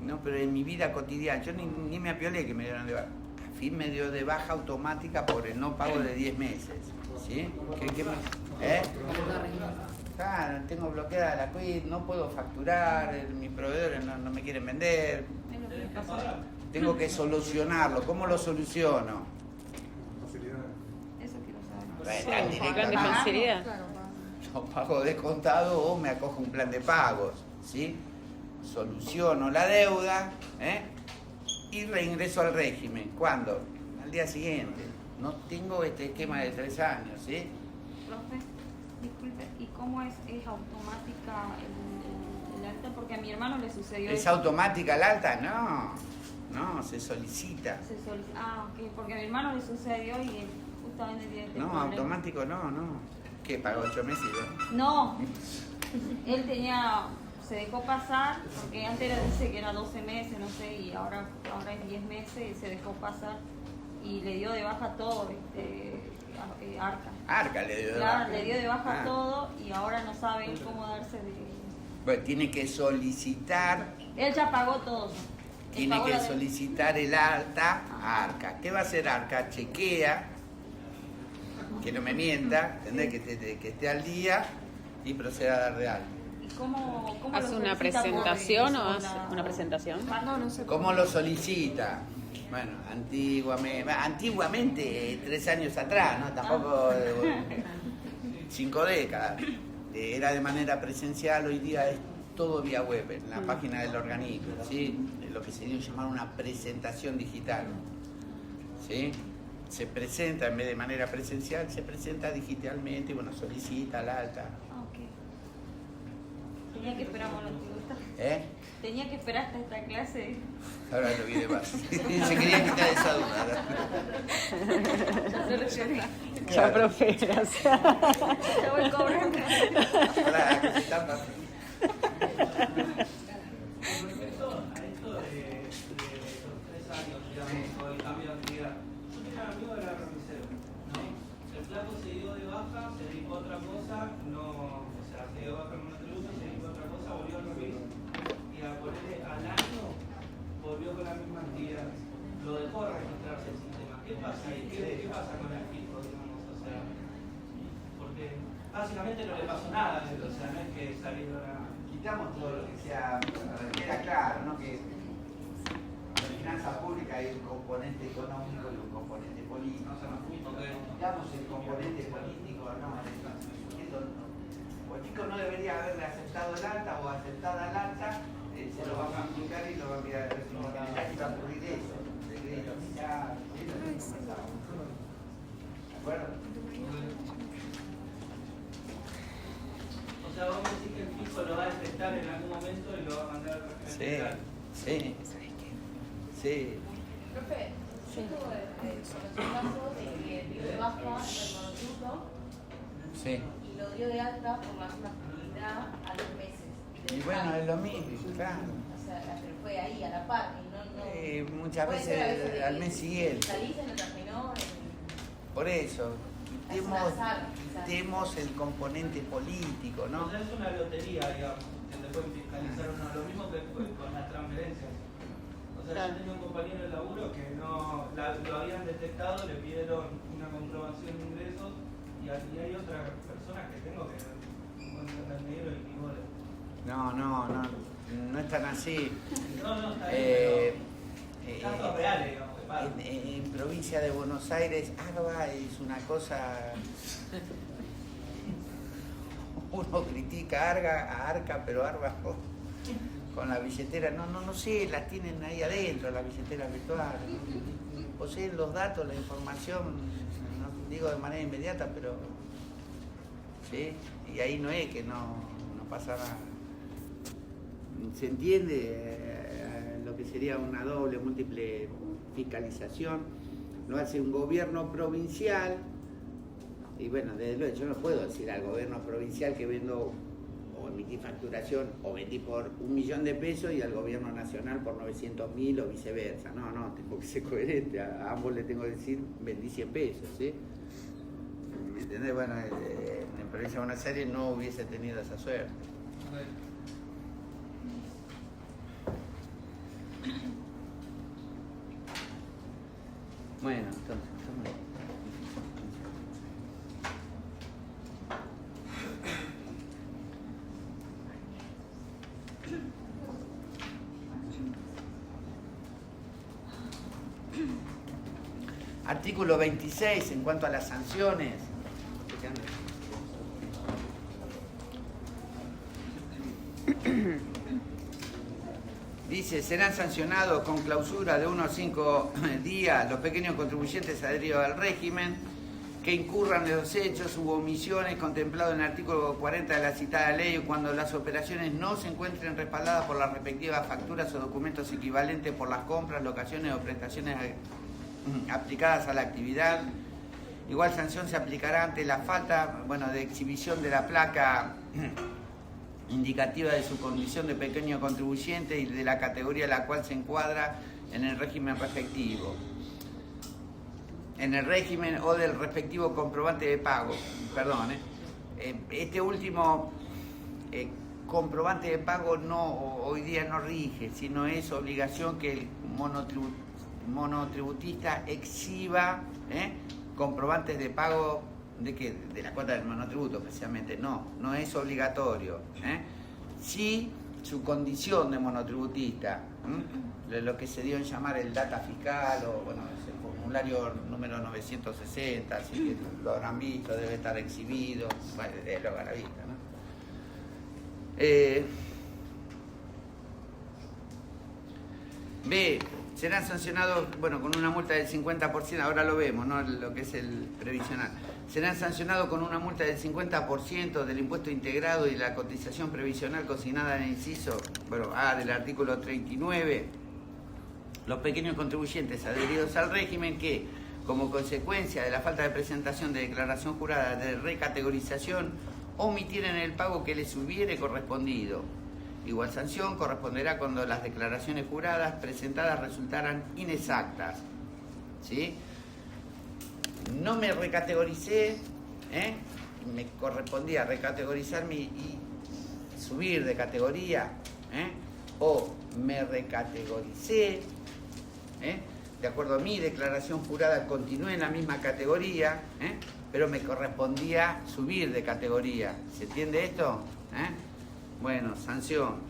S1: No, pero en mi vida cotidiana, yo ni me apiolé que me dieron de baja. A fin me dio de baja automática por el no pago de 10 meses. ¿Sí? ¿Eh? Claro, tengo bloqueada la quit, no puedo facturar, mis proveedores no me quieren vender. Tengo que solucionarlo. ¿Cómo lo soluciono?
S7: Facilidades.
S8: Eso quiero saber.
S1: Bueno, tan
S6: Sí, plan de
S1: directamente.
S6: facilidad.
S1: Yo pago descontado o me acojo un plan de pagos, ¿sí? Soluciono la deuda, y reingreso al régimen. ¿Cuándo? Al día siguiente. No tengo este esquema de 3 años, ¿sí?
S8: Profe, disculpe, ¿y cómo es automática el alta? Porque a mi hermano le sucedió
S1: ¿Es
S8: eso.
S1: automática el alta? No, se solicita.
S8: Ok, porque a mi hermano le sucedió y él justamente tiene este
S1: No,
S8: problema.
S1: automático no. ¿Qué? ¿Pagó 8 meses y dos?
S8: No, él se dejó pasar, porque antes dice que era 12 meses, no sé, y ahora es 10 meses, y se dejó pasar y le dio de baja todo, Arca.
S1: Arca le dio de
S8: Claro,
S1: baja.
S8: le dio de baja
S1: Ah.
S8: todo y ahora no sabe él cómo darse de...
S1: Bueno, tiene que solicitar,
S8: Él ya pagó todo. Él
S1: tiene
S8: pagó
S1: que
S8: la de-
S1: solicitar el alta a Arca. ¿Qué va a hacer Arca? Chequea, que no me mienta, ¿entendés? Que esté al día y proceda a dar de alta.
S8: ¿Y cómo
S6: ¿Hace
S8: lo
S6: una
S8: solicita?
S6: presentación o
S8: Por
S6: hace una presentación?
S5: No sé.
S1: ¿Cómo lo solicita? Bueno, antiguamente 3 años atrás, ¿no? Tampoco 5 décadas. Era de manera presencial, hoy día es todo vía web, en la página del organismo, ¿sí? Lo que se dio llamar una presentación digital, ¿sí? Se presenta en vez de manera presencial, se presenta digitalmente y bueno, solicita la alta.
S8: Ah, ok. Tenía que esperar monotributa. Tenía que esperar hasta esta clase.
S1: Ahora lo vi de más. Se quería quitar esa duda.
S8: Ya solucioné.
S6: Ya, profe, gracias.
S8: Ya voy cobrando.
S1: Para que se tapa.
S2: Con respecto a esto de los 3 años, digamos, o el cambio de actividad, yo tenía un amigo de la remisero, ¿no? El flaco se dio de baja, se dedicó a otra cosa, o sea, se dio de baja en un tributo, se dedicó a otra cosa, volvió al remis y a ponerle al año volvió con la misma actividad. Lo dejó registrarse el sistema. ¿Qué pasa ahí? ¿Qué pasa con el fisco, digamos? O sea, porque básicamente no le pasó nada, o sea, no es que salieron a...
S1: Quitamos todo lo que sea, queda claro, ¿no? Que en la finanza pública hay un componente económico y un componente político. Quitamos el componente político, no, el chico no debería haberle aceptado el alta o aceptada el alta, se lo va a complicar y lo va a enviar al régimen general y va a ocurrir eso. acuerdo?
S2: O sea, vos me decís que el fisco lo va a detectar en algún momento y lo va a mandar al régimen
S1: Sí,
S2: general.
S1: sí, sí.
S4: Profe, yo tuve un caso de que dio de baja el monotributo
S1: Sí.
S4: y lo dio de alta por la misma actividad a 2 meses.
S1: Y bueno, es lo mismo, claro.
S4: O sea, pero fue ahí, a la par, y no...
S1: Muchas
S4: puede ser a
S1: veces
S4: de
S1: al
S4: que
S1: mes siguiente.
S4: Salís y no terminó
S1: Por eso,
S4: Es un azar, quizás.
S1: quitemos el componente político,
S2: O
S1: ¿no?
S2: sea, es una lotería, digamos, que te pueden fiscalizar o no. Lo mismo que fue con las transferencias. O sea, yo tenía un compañero de laburo que no lo habían detectado, le pidieron una comprobación de ingresos y hay otras personas que tengo que no entran negro y ni bola.
S1: No es tan así.
S2: No, está bien,
S1: Eh,
S2: pero casos reales, digamos, que pasan.
S1: en provincia de Buenos Aires, ARBA es una cosa... Uno critica a Arca, pero ARBA con la billetera, no sé, las tienen ahí adentro, las billeteras virtuales. Poseen los datos, la información, no digo de manera inmediata, pero... ¿sí? Y ahí no es que no pasa nada. ¿Se entiende lo que sería una doble, múltiple fiscalización? Lo hace un gobierno provincial y bueno, desde luego yo no puedo decir al gobierno provincial que vendo o emití facturación o vendí por 1 millón de pesos y al gobierno nacional por 900.000 o viceversa. No, tengo que ser coherente, a ambos le tengo que decir vendí 100 pesos, ¿sí? ¿Me entendés? Bueno, en provincia de Buenos Aires no hubiese tenido esa suerte. Bueno, entonces, artículo 26 en cuanto a las sanciones. Dice, serán sancionados con clausura de 1 a 5 días los pequeños contribuyentes adheridos al régimen que incurran en los hechos u omisiones contemplados en el artículo 40 de la citada ley cuando las operaciones no se encuentren respaldadas por las respectivas facturas o documentos equivalentes por las compras, locaciones o prestaciones aplicadas a la actividad. Igual sanción se aplicará ante la falta, de exhibición de la placa indicativa de su condición de pequeño contribuyente y de la categoría a la cual se encuadra en el régimen respectivo. En el régimen o del respectivo comprobante de pago. Perdón, este último comprobante de pago hoy día no rige, sino es obligación que el monotributista exhiba comprobantes de pago de que de la cuota del monotributo precisamente. No es obligatorio. Sí, su condición de monotributista, lo que se dio en llamar el data fiscal o es el formulario número 960, así que lo habrán visto, debe estar exhibido, es lo a la vista, ¿no? B. Serán sancionados, con una multa del 50%, ahora lo vemos, ¿no? Lo que es el previsional. Serán sancionados con una multa del 50% del impuesto integrado y la cotización previsional consignada en el inciso A del artículo 39. Los pequeños contribuyentes adheridos al régimen que, como consecuencia de la falta de presentación de declaración jurada de recategorización, omitieren el pago que les hubiere correspondido. Igual sanción corresponderá cuando las declaraciones juradas presentadas resultaran inexactas. ¿Sí? No me recategoricé, me correspondía recategorizarme y subir de categoría, o me recategoricé, de acuerdo a mi declaración jurada continué en la misma categoría, pero me correspondía subir de categoría. ¿Se entiende esto? Bueno, sanción.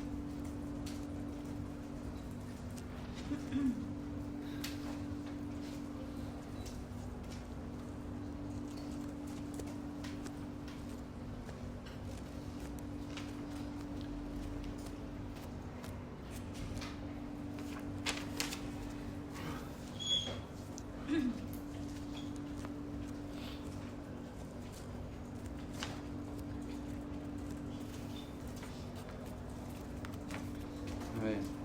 S1: bien.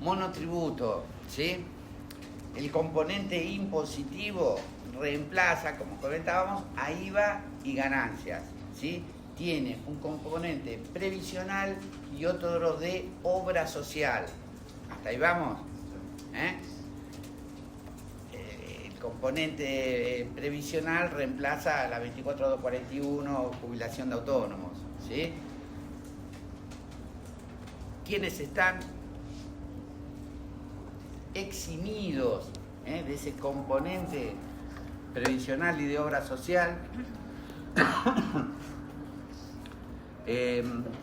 S1: Monotributo, ¿sí? El componente impositivo reemplaza, como comentábamos, a IVA y ganancias, ¿sí? Tiene un componente previsional y otro de obra social. ¿Hasta ahí vamos? El componente previsional reemplaza a la 24241, jubilación de autónomos, ¿sí? ¿Quiénes están eximidos de ese componente previsional y de obra social?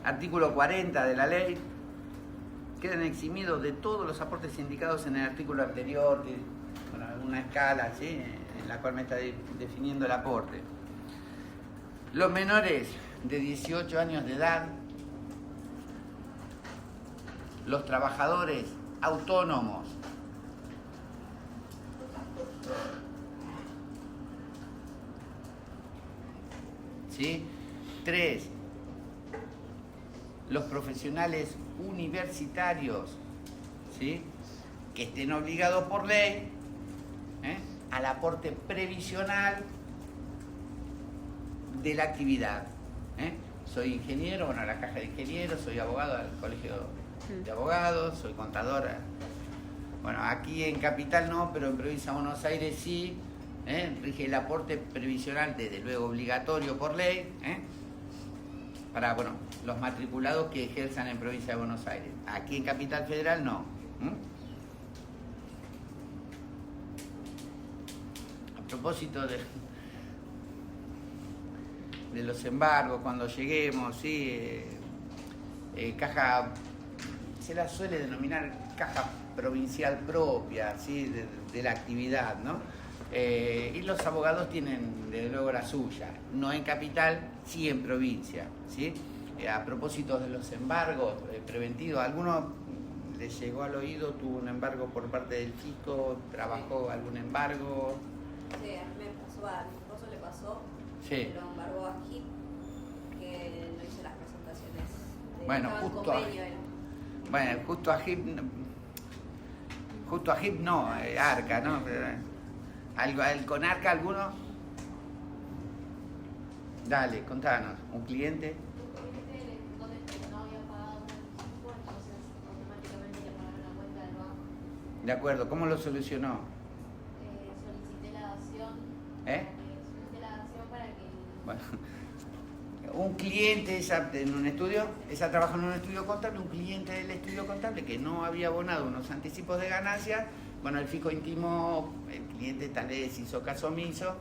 S1: Artículo 40 de la ley, quedan eximidos de todos los aportes indicados en el artículo anterior, bueno, una escala, ¿sí?, en la cual me está definiendo el aporte. Los menores de 18 años de edad, los trabajadores autónomos, ¿sí? 3. Los profesionales universitarios, ¿sí?, que estén obligados por ley al aporte previsional de la actividad. Soy ingeniero, bueno, a la caja de ingenieros, soy abogado al colegio de abogados, soy contadora. Bueno, aquí en Capital no, pero en Provincia de Buenos Aires sí. Rige el aporte previsional, desde luego obligatorio por ley, para, bueno, los matriculados que ejerzan en Provincia de Buenos Aires. Aquí en Capital Federal no. A propósito de los embargos, cuando lleguemos, ¿sí? Caja, se la suele denominar caja provincial propia, ¿sí?, de la actividad, ¿no? Y los abogados tienen, desde luego, la suya, no en capital, sí en provincia, ¿sí? A propósito de los embargos preventivos, ¿alguno le llegó al oído, tuvo un embargo por parte del fisco, trabajó algún embargo?
S4: Sí, a mí me pasó, a mi esposo le pasó,
S1: Sí.
S4: lo embargó a HIP, que no hizo las presentaciones.
S1: Bueno,
S4: estaba en
S1: justo
S4: convenio, era.
S1: Bueno, justo a HIP no, Arca, ¿no? ¿Con Arca alguno? Dale, contanos, ¿un cliente?
S4: Donde no había pagado un anticipo, entonces automáticamente le pagaron la cuenta del banco.
S1: De acuerdo, ¿cómo lo solucionó?
S4: Solicité la dación. Solicité la dación para que...
S1: Bueno, un cliente en un estudio, ella trabaja en un estudio contable, un cliente del estudio contable que no había abonado unos anticipos de ganancias, bueno, el fisco intimó, el cliente tal vez hizo caso omiso,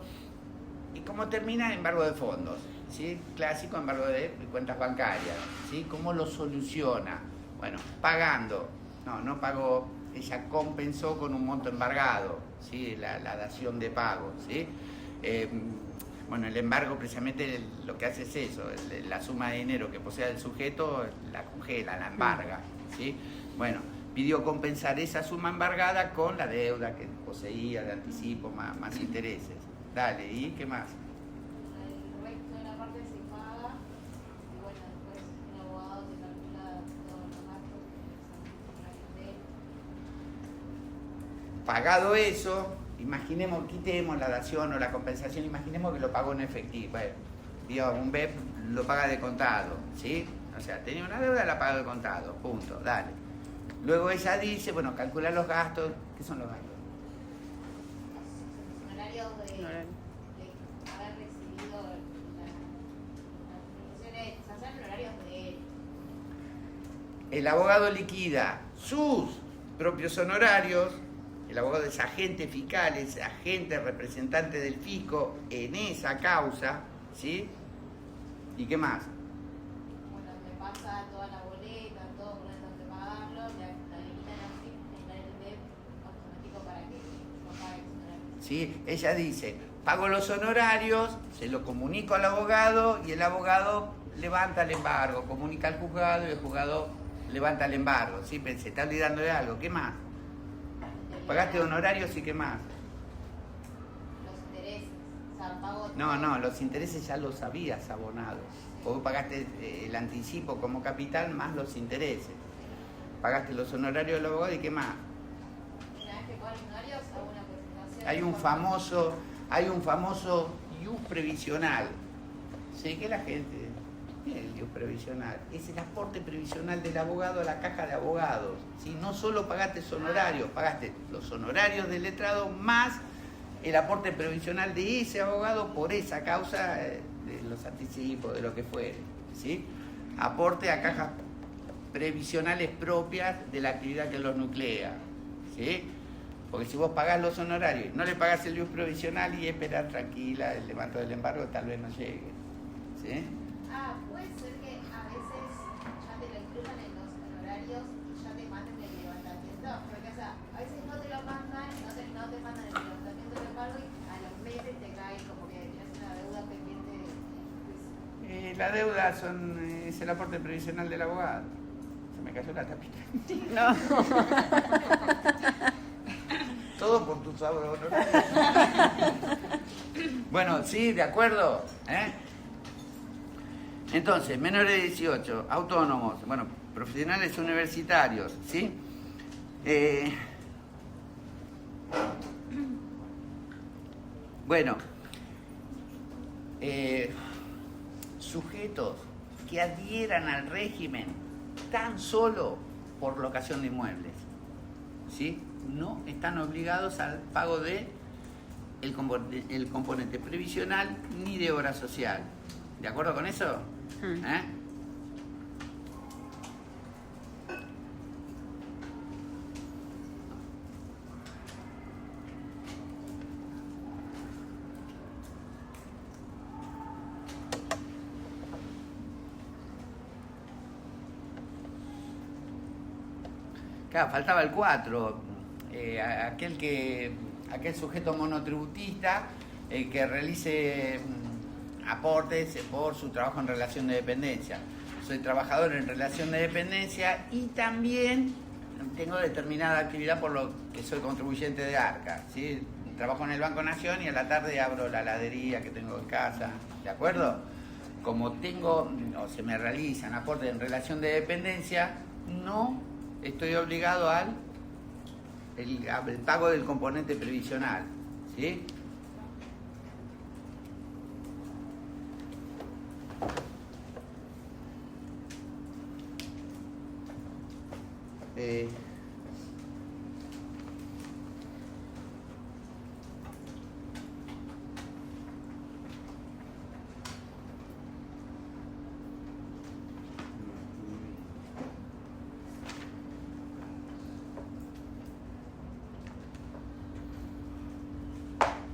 S1: y ¿cómo termina? Embargo de fondos, ¿sí? Clásico embargo de cuentas bancarias, ¿sí? ¿Cómo lo soluciona? Bueno, pagando, no pagó, ella compensó con un monto embargado, ¿sí? La dación de pago, ¿sí? Bueno, el embargo precisamente lo que hace es eso, la suma de dinero que posea el sujeto la congela, la embarga, ¿sí? Bueno, pidió compensar esa suma embargada con la deuda que poseía de anticipo más intereses. Dale, ¿y qué más?
S4: El resto de la parte se paga y bueno, después el abogado te calcula todos los gastos que de él.
S1: Pagado eso, imaginemos, quitemos la dación o la compensación, imaginemos que lo pagó en efectivo. Bueno, dio un BEP, lo paga de contado, ¿sí? O sea, tenía una deuda, la paga de contado, punto, dale. Luego ella dice, bueno, calcula los gastos. ¿Qué son los gastos?
S4: Los honorarios de haber recibido las prestaciones, o sea, son honorarios de él.
S1: El abogado liquida sus propios honorarios, el abogado es agente fiscal, es agente representante del fisco en esa causa, ¿sí? ¿Y qué más?
S4: Bueno, me pasa toda la boleta, todo por eso de pagarlo, la limitan así, está el BEP automático para que no pague sus honorarios.
S1: ¿Sí? Ella dice, pago los honorarios, se lo comunico al abogado y el abogado levanta el embargo, comunica al juzgado y el juzgado levanta el embargo, ¿sí? Pero se está olvidando de algo, ¿qué más? ¿Pagaste honorarios y qué más?
S4: Los sea, pago...
S1: No, los intereses ya los habías abonado. Vos pagaste el anticipo como capital más los intereses. Pagaste los honorarios del abogado y qué más.
S4: Una vez que pago los honorarios, hago una presentación.
S1: Hay un famoso ius previsional. ¿Sí? Que la gente... ¿Qué es el ius previsional? Es el aporte previsional del abogado a la caja de abogados. ¿Sí? No solo pagaste los honorarios, pagaste los honorarios del letrado más el aporte previsional de ese abogado por esa causa de los anticipos, de lo que fuere. ¿Sí? Aporte a cajas previsionales propias de la actividad que los nuclea. ¿Sí? Porque si vos pagás los honorarios, no le pagás el ius provisional y esperar tranquila el levanto del embargo, tal vez no llegue. ¿Sí?
S4: Puede ser que a veces ya te lo incluyan en los honorarios y ya te manden el levantamiento, porque o sea, a veces no te lo mandan, no te mandan el levantamiento del embargo y a los meses te cae como que tienes una deuda pendiente de juicio.
S1: La deuda es el aporte previsional del abogado. Se me cayó la tapita.
S6: No.
S1: Todo por tus honorarios. Bueno, sí, de acuerdo. Entonces, menores de 18, autónomos, bueno, profesionales universitarios, ¿sí? Bueno, sujetos que adhieran al régimen tan solo por locación de inmuebles, ¿sí? No están obligados al pago de el componente previsional ni de obra social. ¿De acuerdo con eso? Claro, faltaba el 4, aquel sujeto monotributista que realice aportes por su trabajo en relación de dependencia. Soy trabajador en relación de dependencia y también tengo determinada actividad por lo que soy contribuyente de ARCA, ¿sí? Trabajo en el Banco Nación y a la tarde abro la heladería que tengo en casa, ¿de acuerdo? Como tengo, o se me realizan aportes en relación de dependencia, no estoy obligado al pago del componente previsional, ¿sí?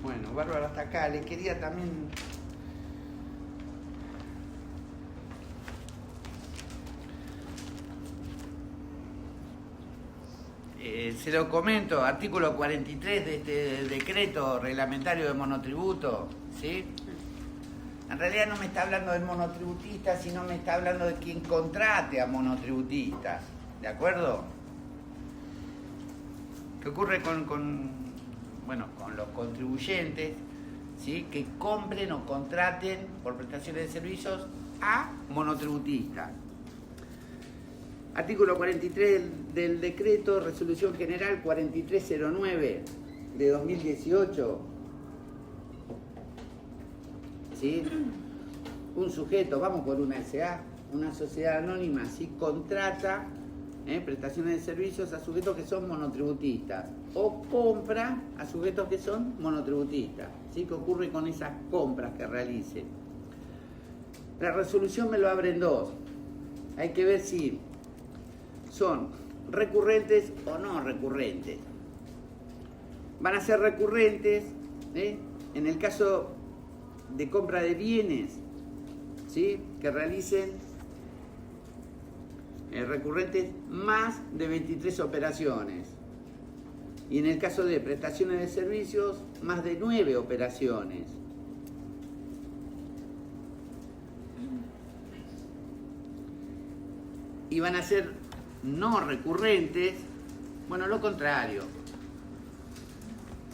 S1: Bueno, bárbaro, hasta acá. Le quería también... se lo comento, artículo 43 de este decreto reglamentario de monotributo, ¿sí? En realidad no me está hablando del monotributista, sino me está hablando de quien contrate a monotributistas, ¿de acuerdo? ¿Qué ocurre con los contribuyentes, ¿sí? Que compren o contraten por prestaciones de servicios a monotributistas? Artículo 43 del decreto, resolución general 4309 de 2018. ¿Sí? Un sujeto, vamos por una SA, una sociedad anónima, ¿sí? Contrata prestaciones de servicios a sujetos que son monotributistas o compra a sujetos que son monotributistas. ¿Sí? ¿Qué ocurre con esas compras que realice? La resolución me lo abre en dos. Hay que ver si son recurrentes o no recurrentes. Van a ser recurrentes en el caso de compra de bienes, ¿sí? Que realicen recurrentes más de 23 operaciones. Y en el caso de prestaciones de servicios, más de 9 operaciones. Y van a ser no recurrentes, bueno, lo contrario,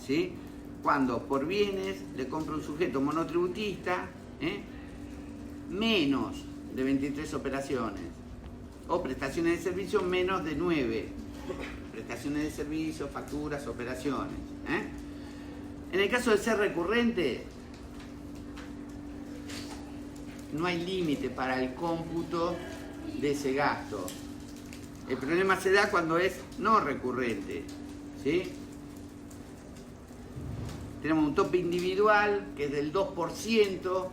S1: ¿sí? cuando por bienes le compra un sujeto monotributista menos de 23 operaciones o prestaciones de servicio menos de 9 prestaciones de servicio, facturas, operaciones. En el caso de ser recurrente, no hay límite para el cómputo de ese gasto. El problema se da cuando es no recurrente, ¿sí? Tenemos un tope individual que es del 2%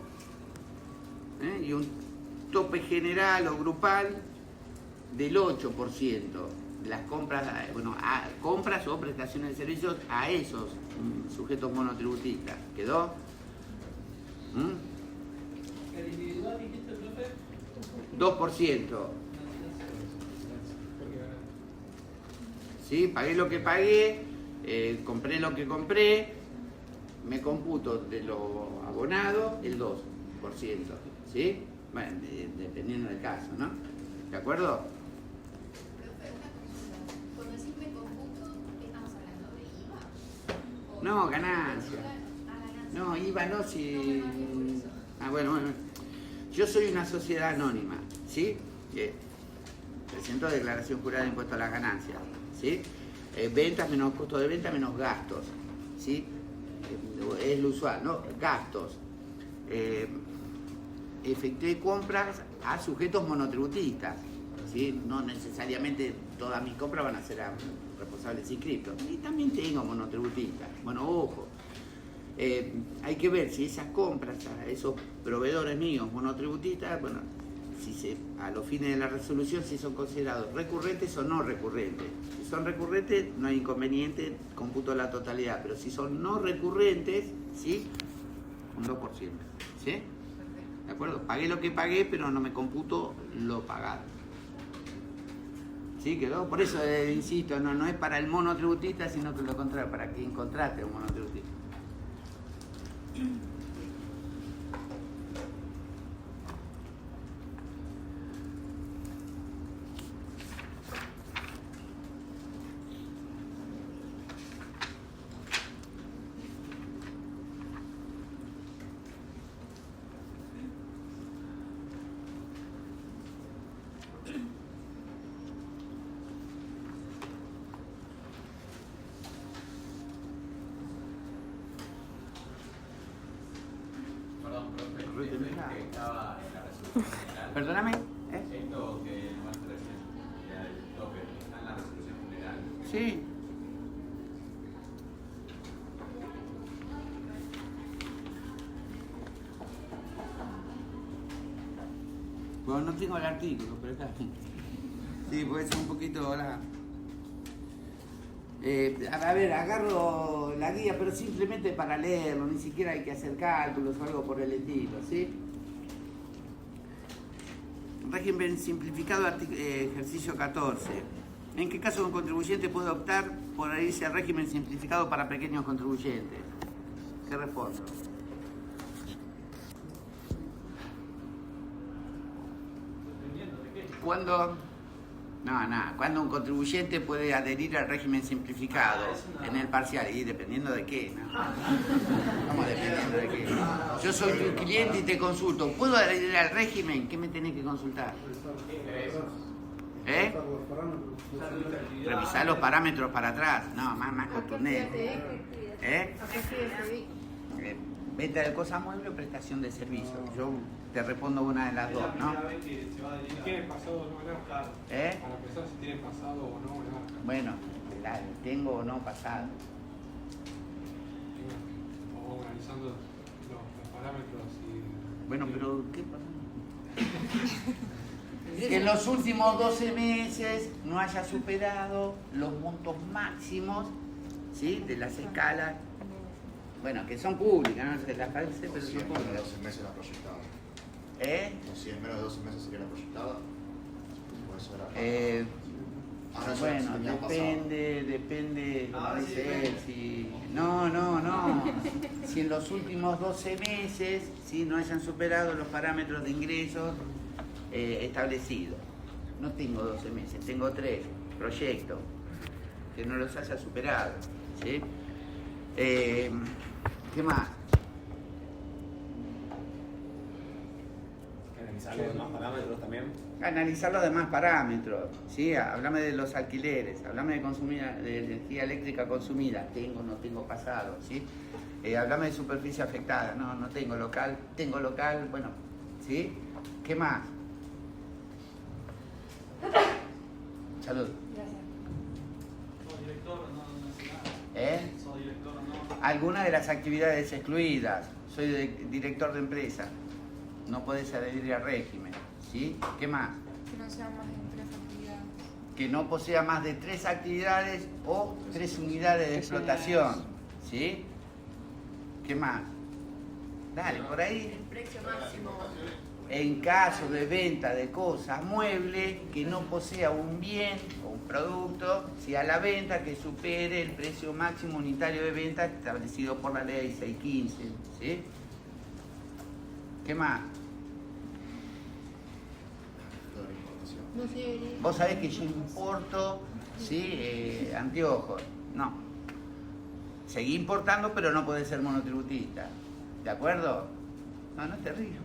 S1: y un tope general o grupal del 8% de las compras, compras o prestaciones de servicios a esos sujetos monotributistas. ¿Quedó?
S2: ¿El individual dijiste, profe?
S1: 2%. ¿Sí? Pagué lo que pagué, compré lo que compré, me computo de lo abonado el 2%. ¿Sí? Bueno, dependiendo del caso, ¿no? ¿De acuerdo?
S4: Cuando decís me computo, ¿qué estamos hablando? ¿De IVA?
S1: No, ganancia. No, IVA no, si... bueno. Yo soy una sociedad anónima, ¿sí? Presento declaración jurada de impuesto a las ganancias, ¿sí? Ventas menos costo de venta menos gastos, ¿sí? Es lo usual, ¿no? Gastos. Efectué compras a sujetos monotributistas, ¿sí? No necesariamente todas mis compras van a ser a responsables inscriptos. Y también tengo monotributistas. Bueno, ojo. Hay que ver si esas compras a esos proveedores míos monotributistas, bueno, si a los fines de la resolución, si son considerados recurrentes o no recurrentes. Si son recurrentes, no hay inconveniente, computo la totalidad, pero si son no recurrentes, ¿sí? Un 2%, ¿sí? ¿De acuerdo? Pagué lo que pagué, pero no me computo lo pagado. ¿Sí? ¿Quedó? Por eso, insisto, no es para el monotributista, sino que lo contrario, para quien contrate a un monotributista.
S3: Estaba en la resolución general.
S1: Perdóname.
S3: Esto que muestra recién, el tope, está en la resolución general.
S1: Sí. Bueno, no tengo el artículo, pero está. Sí, puede ser un poquito ahora. A ver, agarro la guía, pero simplemente para leerlo, ni siquiera hay que hacer cálculos o algo por el estilo, ¿sí? Régimen simplificado, ejercicio 14. ¿En qué caso un contribuyente puede optar por irse al régimen simplificado para pequeños contribuyentes? ¿Qué respondo? ¿Cuándo? Cuando un contribuyente puede adherir al régimen simplificado en el parcial, y dependiendo de qué, ¿no? ¿Cómo dependiendo de qué? Yo soy tu cliente y te consulto, ¿puedo adherir al régimen? ¿Qué me tenés que consultar? Revisar los parámetros para atrás. No, más contundente. Venta de cosas muebles o prestación de servicio. Yo te respondo una de las dos, ¿no?
S7: Si tiene pasado o no en arca. Para empezar, si tiene pasado o no en arca.
S1: Bueno, tengo o no pasado.
S7: O analizando los parámetros y...
S1: Bueno, pero ¿qué pasa? Que en los últimos 12 meses no haya superado los montos máximos, ¿sí? De las escalas. Bueno, que son públicas, no se las parece, pero son públicas.
S9: Menos de 12 meses la proyectada. O si es menos de 12 meses sería la proyectada.
S1: Bueno, depende, como dice él, si... No. Si en los últimos 12 meses, ¿sí? No hayan superado los parámetros de ingresos establecidos. No tengo 12 meses, tengo 3 proyectos que no los haya superado, ¿sí? ¿Qué más?
S10: Analizar los demás parámetros también.
S1: Analizar los demás parámetros, ¿sí? Háblame de los alquileres, háblame de energía eléctrica consumida, tengo, no tengo pasado, ¿sí? Háblame de superficie afectada, no tengo local, bueno, ¿sí? ¿Qué más? Salud.
S2: Soy director, no hace nada. Soy director, no.
S1: Algunas de las actividades excluidas, soy director de empresa, no podés adherir al régimen, ¿sí? ¿Qué más?
S11: Que no sean más de 3 actividades.
S1: Que no posea más de 3 actividades o 3 unidades de explotación, ¿sí? ¿Qué más? Dale, por ahí.
S11: El precio máximo.
S1: En caso de venta de cosas muebles, que no posea un bien o un producto, si a la venta que supere el precio máximo unitario de venta establecido por la ley 615, ¿sí? ¿Qué más?
S11: No sé.
S1: Vos sabés que yo importo, ¿sí? Anteojos. No. Seguí importando, pero no podés ser monotributista. ¿De acuerdo? No te rías.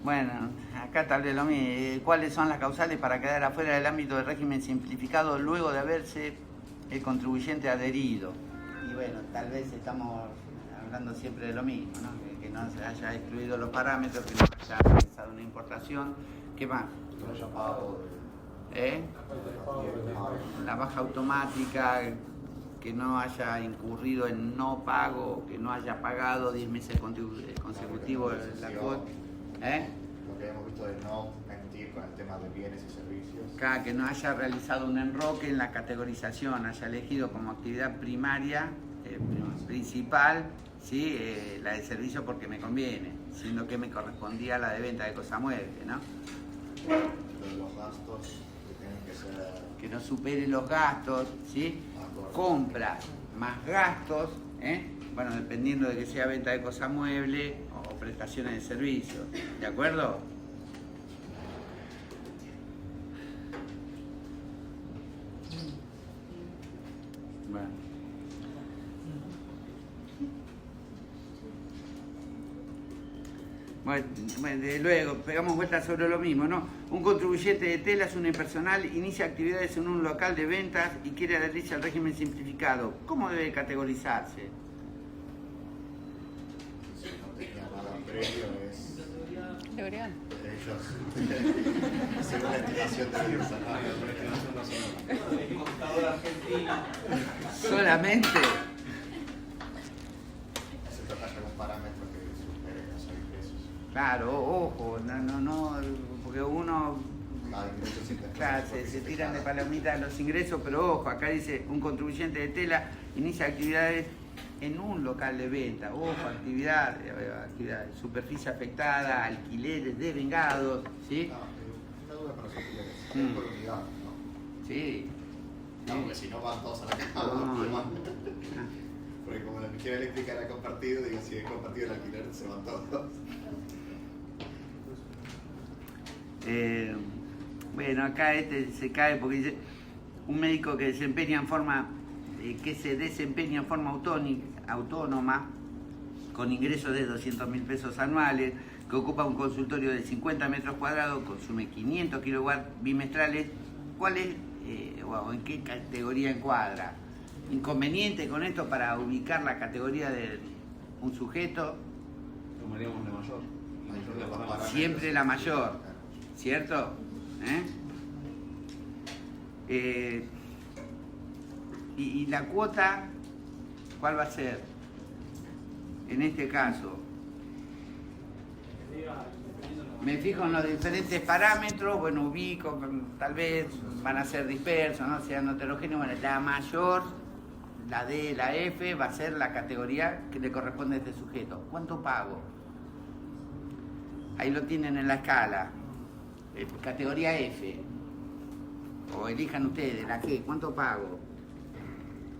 S1: Bueno, acá tal vez lo mismo. ¿Cuáles son las causales para quedar afuera del ámbito del régimen simplificado luego de haberse el contribuyente adherido? Y bueno, tal vez estamos hablando siempre de lo mismo, ¿no? Que no se haya excluido los parámetros, que no haya realizado una importación. ¿Qué más?
S9: No haya pago.
S1: La baja automática, que no haya incurrido en no pago, que no haya pagado 10 meses consecutivos la cuota.
S9: Lo que hemos visto de no mentir con el tema de bienes y servicios.
S1: Que no haya realizado un enroque en la categorización, haya elegido como actividad primaria, principal, ¿sí? La de servicio porque me conviene, siendo que me correspondía la de venta de cosa mueble, ¿no?
S9: Los gastos que tienen que ser...
S1: Que no supere los gastos, ¿sí? Compra más gastos, bueno, dependiendo de que sea venta de cosa mueble o prestaciones de servicios, ¿de acuerdo? Bueno, luego, pegamos vueltas sobre lo mismo, ¿no? Un contribuyente de telas unipersonal inicia actividades en un local de ventas y quiere adherirse al régimen simplificado. ¿Cómo debe categorizarse?
S9: Si no tenía nada previo es...
S6: Deberían.
S9: Ellos, según la estimación de los salarios,
S2: El contador argentino.
S1: Solamente.
S9: se trata de algún parámetro que supere los ingresos.
S1: Claro, ojo, no, porque uno, claro, se tiran de palomitas los ingresos, pero ojo, acá dice, un contribuyente de tela inicia actividades en un local de venta, ojo, actividades, superficie afectada, alquileres devengados, ¿sí?
S9: Una duda para los alquileres, por unidad, ¿no?
S1: Sí.
S9: No, porque si no van todos a la cama, porque como la energía eléctrica era compartido, digo, si es compartido el alquiler, se van todos.
S1: Bueno, acá se cae porque dice un médico que desempeña en forma autónoma con ingresos de 200.000 pesos anuales, que ocupa un consultorio de 50 metros cuadrados, consume 500 kilowatts bimestrales. ¿Cuál es o en qué categoría encuadra? ¿Inconveniente con esto para ubicar la categoría de un sujeto?
S10: Tomaríamos la mayor.
S1: Siempre la mayor, ¿cierto? Y la cuota, ¿cuál va a ser? En este caso, me fijo en los diferentes parámetros, bueno, ubico, tal vez van a ser dispersos, ¿no? Sean heterogéneos, bueno, la mayor, la D, la F, va a ser la categoría que le corresponde a este sujeto. ¿Cuánto pago? Ahí lo tienen en la escala. Categoría F. O elijan ustedes, la G. ¿Cuánto pago?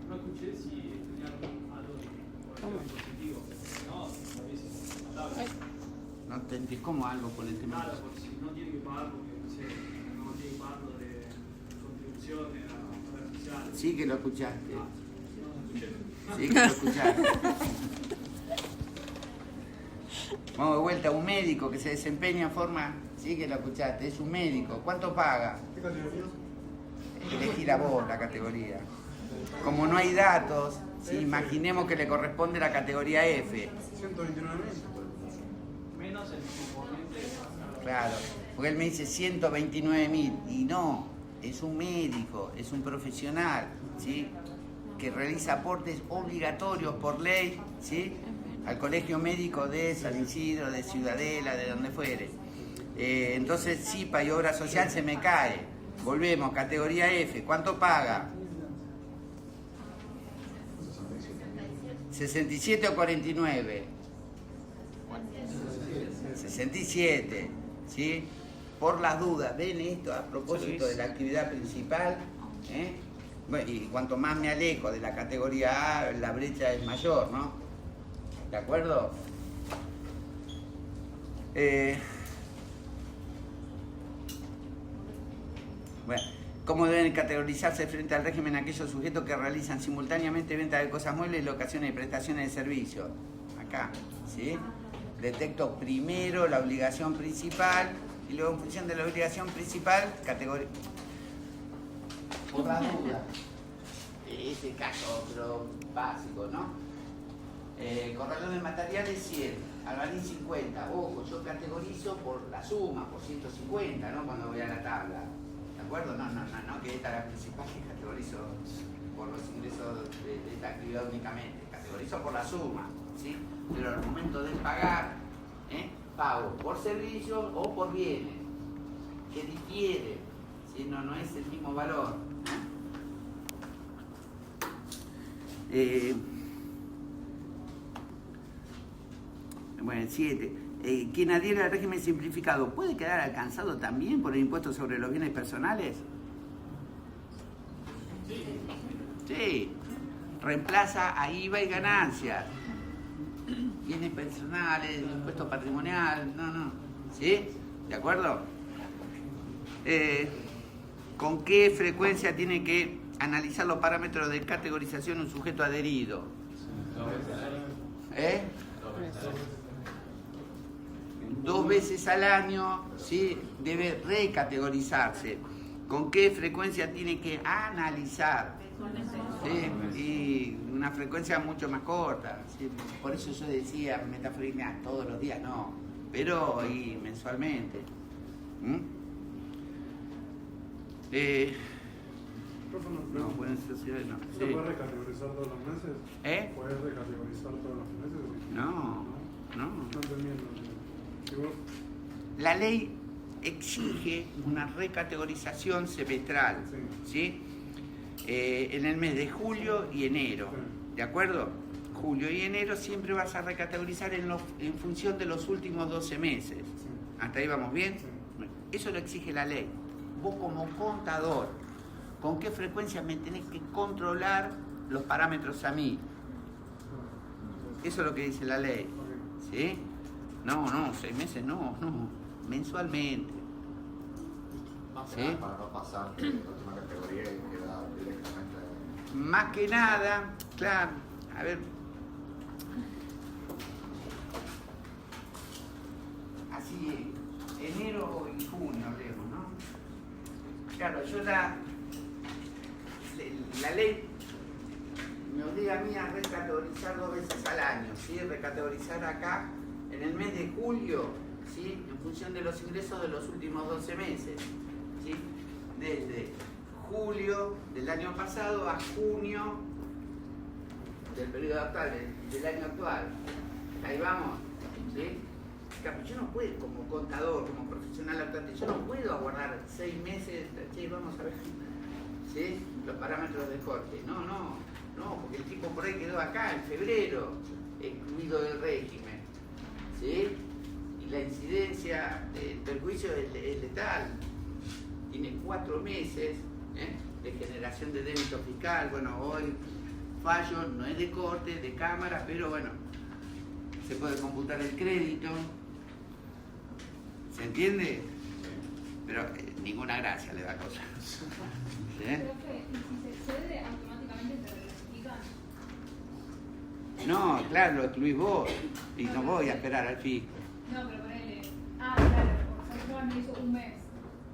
S2: No escuché si tenían algo positivo. No, a veces.
S1: No te entendí como algo por el tema.
S2: Claro, porque si no tiene que pagar porque no tiene que pagar
S1: Sí que lo escuchaste. Sí que lo escuchaste. Vamos de vuelta, un médico que se desempeña en forma... Sí que lo escuchaste, es un médico. ¿Cuánto paga? Elegir a vos la categoría. Como no hay datos, ¿sí? Imaginemos que le corresponde la categoría F.
S7: 129.000.
S2: Menos el componente.
S1: Claro, porque él me dice 129.000 y no, es un médico, es un profesional, ¿sí? Que realiza aportes obligatorios por ley, ¿sí? Al colegio médico de San Isidro, de Ciudadela, de donde fuere. Entonces, CIPA y obra social se me cae. Volvemos, categoría F, ¿cuánto paga? 67 o 49. 67, ¿sí? Por las dudas, ven esto a propósito de la actividad principal, ¿eh? Bueno, y cuanto más me alejo de la categoría A, la brecha es mayor, ¿no? ¿De acuerdo? Bueno, ¿cómo deben categorizarse frente al régimen aquellos sujetos que realizan simultáneamente venta de cosas muebles, locaciones y prestaciones de servicio? Acá, ¿sí? Detecto primero la obligación principal y luego en función de la obligación principal, categoría. Por la duda, este caso pero básico, ¿no? Corralón de materiales 100, albañil 50. Ojo, yo categorizo por la suma, por 150, ¿no? Cuando voy a la tabla. ¿De acuerdo? No, que esta es la principal que categorizo por los ingresos de esta actividad únicamente. Categorizo por la suma, ¿sí? Pero al momento de pagar, pago por servicios o por bienes, que difiere, ¿sí? No es el mismo valor. Bueno, 7. Quien adhiere al régimen simplificado, ¿puede quedar alcanzado también por el impuesto sobre los bienes personales? Sí. Reemplaza a IVA y ganancias. Bienes personales, impuesto patrimonial, no. ¿Sí? ¿De acuerdo? ¿Con qué frecuencia tiene que analizar los parámetros de categorización un sujeto adherido? 2 veces al año, ¿sí? Debe recategorizarse. ¿Con qué frecuencia tiene que analizar? ¿Sí? Y una frecuencia mucho más corta, ¿sí? Por eso yo decía metafóricamente todos los días, no, pero y mensualmente. No, pueden sociedades no.
S7: ¿Se puede recategorizar todos los meses? ¿Puedes recategorizar todos los meses?
S1: No.
S7: No entendiendo.
S1: La ley exige una recategorización semestral, ¿sí? En el mes de julio y enero, ¿de acuerdo? Julio y enero siempre vas a recategorizar en función de los últimos 12 meses. ¿Hasta ahí vamos bien? Eso lo exige la ley. Vos como contador, ¿con qué frecuencia me tenés que controlar los parámetros a mí? Eso es lo que dice la ley, ¿sí? No, 6 meses, no, mensualmente.
S9: ¿Sí? Para no pasar de la última categoría y quedar directamente.
S1: Más que nada, claro, a ver. Así, enero y junio hablemos, ¿no? Claro, yo la ley me obliga a mí a recategorizar 2 veces al año, ¿sí? Recategorizar acá en el mes de julio, ¿sí? En función de los ingresos de los últimos 12 meses, ¿sí? Desde julio del año pasado a junio del periodo actual, del año actual. Ahí vamos, ¿sí? Yo no puedo, como contador, como profesional actuante, yo no puedo aguardar 6 meses, che, vamos a ver, ¿sí? Los parámetros de corte. No, porque el tipo por ahí quedó acá en febrero, excluido del régimen, ¿sí? Y la incidencia del perjuicio es letal. Tiene 4 meses de generación de débito fiscal. Bueno, hoy fallo, no es de corte, de cámara, pero bueno, se puede computar el crédito. ¿Se entiende? Pero ninguna gracia le da cosa. ¿Sí?
S12: Profe, ¿y si se excede, automáticamente te lo clasifican?
S1: No, claro, lo excluís vos y no voy a esperar al fisco.
S12: No, pero ponele. Ah, claro, porque yo me hizo un mes.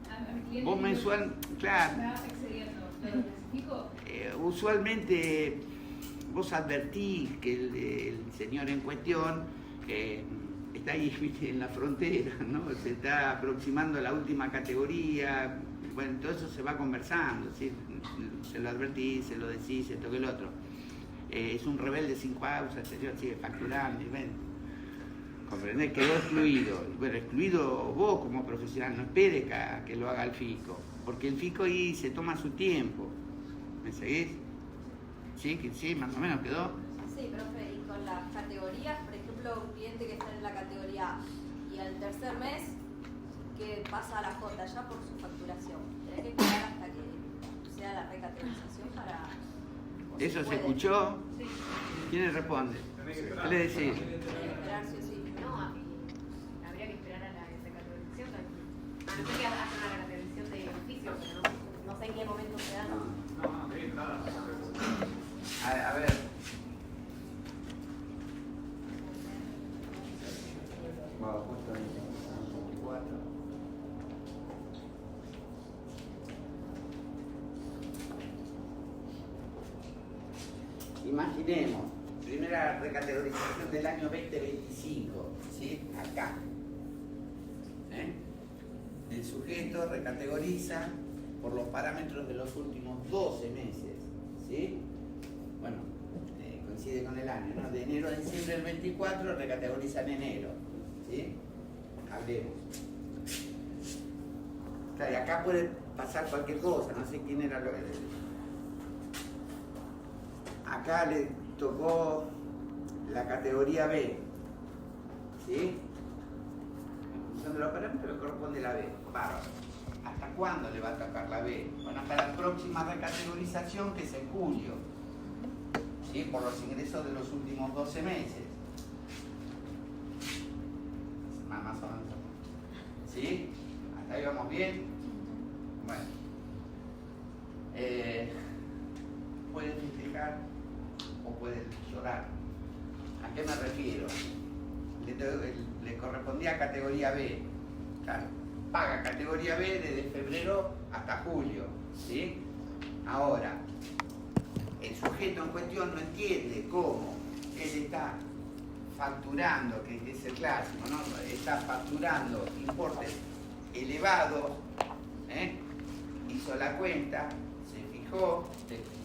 S12: A mi cliente
S1: Vos mensual, claro.
S12: me va excediendo. ¿Lo clasifico?
S1: Usualmente vos advertís que el señor en cuestión está ahí, ¿viste?, en la frontera, ¿no? Se está aproximando a la última categoría. Bueno, todo eso se va conversando, ¿sí? Se lo advertís, se lo decís, esto que el otro. Es un rebelde sin causa, el señor sigue facturando y ven. Comprendés, quedó excluido. Bueno, excluido vos como profesional, no esperes que lo haga el fisco, porque el fisco ahí se toma su tiempo. ¿Me seguís? ¿Sí? Que sí, más o menos quedó.
S13: Sí, profe, y con las categorías, por ejemplo, un cliente que está en la categoría A y al tercer mes que pasa a la J ya por su facturación, tenés que esperar hasta que sea la recategorización para...
S1: ¿Eso se escuchó?
S12: Sí.
S1: ¿Quién le responde? ¿Qué le decís?
S13: Tiene que esperar, sí o sí.
S4: No, habría que esperar a la recategorización. A no ser que hagan una recategorización de oficio, pero no sé en qué momento se da.
S1: A ver. Imaginemos, primera recategorización del año 2025, ¿sí? Acá. El sujeto recategoriza por los parámetros de los últimos 12 meses, ¿sí? Bueno, coincide con el año, ¿no? De enero a diciembre del 24 recategoriza en enero, ¿sí? Hablemos. Claro, y acá puede pasar cualquier cosa, no sé quién era lo que... Acá le tocó la categoría B, ¿sí? En función de los parámetros le corresponde la B. Bárbaro. ¿Hasta cuándo le va a tocar la B? Bueno, hasta la próxima recategorización, que es en julio, ¿sí? Por los ingresos de los últimos 12 meses. Más o menos. ¿Sí? ¿Hasta ahí vamos bien? Bueno. Pueden festejar o pueden llorar. ¿A qué me refiero? Le correspondía categoría B. Claro, paga categoría B desde febrero hasta julio, ¿sí? Ahora, el sujeto en cuestión no entiende cómo él está facturando, que es el clásico, ¿no? Está facturando importes elevados, hizo la cuenta, se fijó,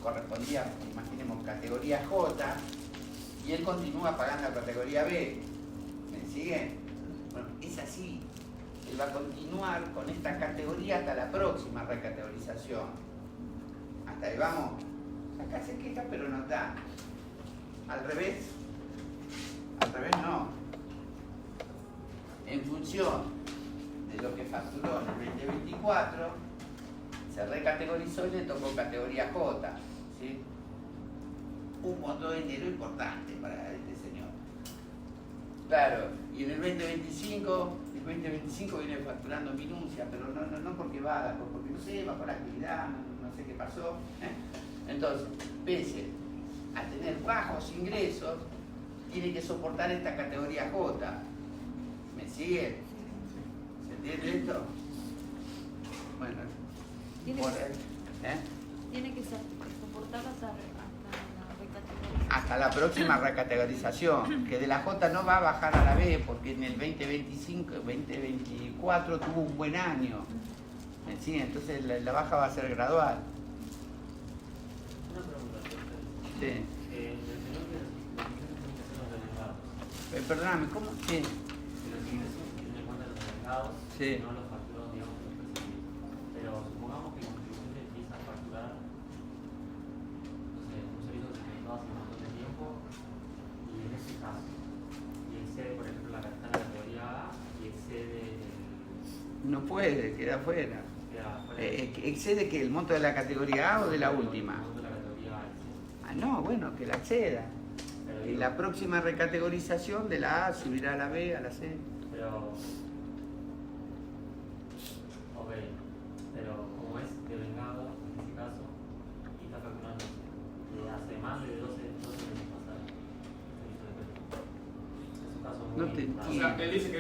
S1: correspondía, imaginemos, categoría J, y él continúa pagando la categoría B. ¿Me siguen? Bueno, es así. Él va a continuar con esta categoría hasta la próxima recategorización. Hasta ahí vamos. Acá se queja, pero no da. Al revés. Al revés no. En función de lo que facturó en el 2024, se recategorizó y le tocó categoría J, ¿sí? Un monto de dinero importante para este señor. Claro, y en el 2025, viene facturando minucia, pero no porque va, porque no sé, bajó la actividad, no sé qué pasó. Entonces, pese a tener bajos ingresos, tiene que soportar esta categoría J. ¿Me sigue? ¿Se entiende esto? Bueno,
S8: tiene que soportar hasta la recategorización.
S1: hasta la próxima recategorización, que de la J no va a bajar a la B, porque en el 2024 tuvo un buen año. ¿Me sigue? Entonces la baja va a ser gradual.
S2: Una pregunta,
S1: Sí.
S2: el señor que los delegados.
S1: Perdóname, ¿cómo? Sí.
S2: Que los ingresos tienen en cuenta los delegados,
S1: Sí.
S2: no los facturó, digamos, los percibidos. Pero supongamos que contribuyente empieza a facturar, no sé, un servicio que se prestó hace un montón de tiempo, y en ese caso, y excede, por ejemplo, la categoría A, y excede
S1: No puede, queda fuera.
S2: fuera
S1: ¿Excede que el monto de la categoría A o de la última?
S2: el monto de la categoría A,
S1: Ah, no, bueno, que la acceda.
S2: pero
S1: Y
S2: digo,
S1: la próxima recategorización de la A subirá a la B, a la C.
S2: pero, ok,
S14: O sea, él dice que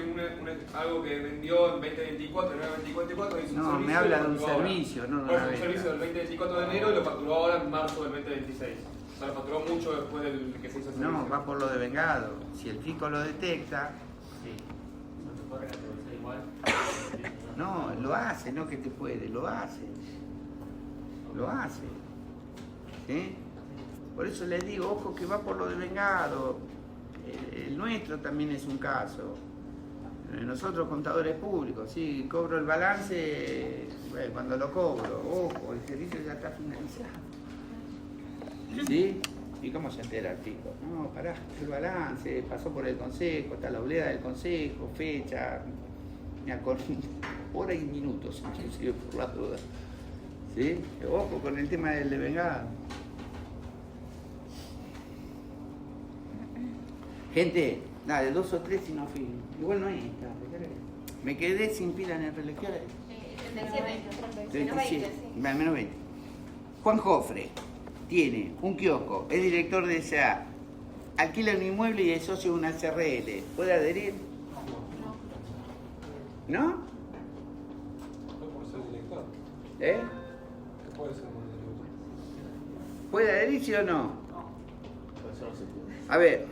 S14: algo que vendió en 2024, en 2024, hizo un
S1: No,
S14: servicio.
S1: me habla de un
S14: facturó ahora.
S1: servicio, no de
S14: Por
S1: una
S14: un
S1: venta.
S14: servicio del 2024 de enero y lo facturó ahora en marzo del 2026. O sea, lo facturó mucho después del que se hizo el servicio.
S1: No, va por lo de vengado. Si el fisco lo detecta, sí.
S2: ¿No te puede categorizar igual?
S1: No, lo hace, no que te puede, lo hace. Lo hace. ¿Sí? Por eso les digo, ojo que va por lo de vengado. El nuestro también es un caso. Nosotros contadores públicos, sí, cobro el balance cuando lo cobro. Ojo, el servicio ya está finalizado. ¿Sí? ¿Y cómo se entera el fisco? No, pará, el balance, pasó por el consejo, está la oblea del consejo, fecha, con hora y minutos, inclusive por la duda. ¿Sí? Ojo con el tema del devengado. Gente, dale, 2 o 3 y no fui. Igual no es esta. Me quedé sin pila en el reloj. ¿Qué hora es? 37. Menos 20. Juan Jofre tiene un kiosco, es director de SA, alquila un inmueble y es socio de una SRL. ¿Puede adherir? ¿No?
S7: No por ser director.
S1: ¿Eh?
S7: ¿Qué puede ser un director?
S1: ¿Puede adherir, sí o no? A ver,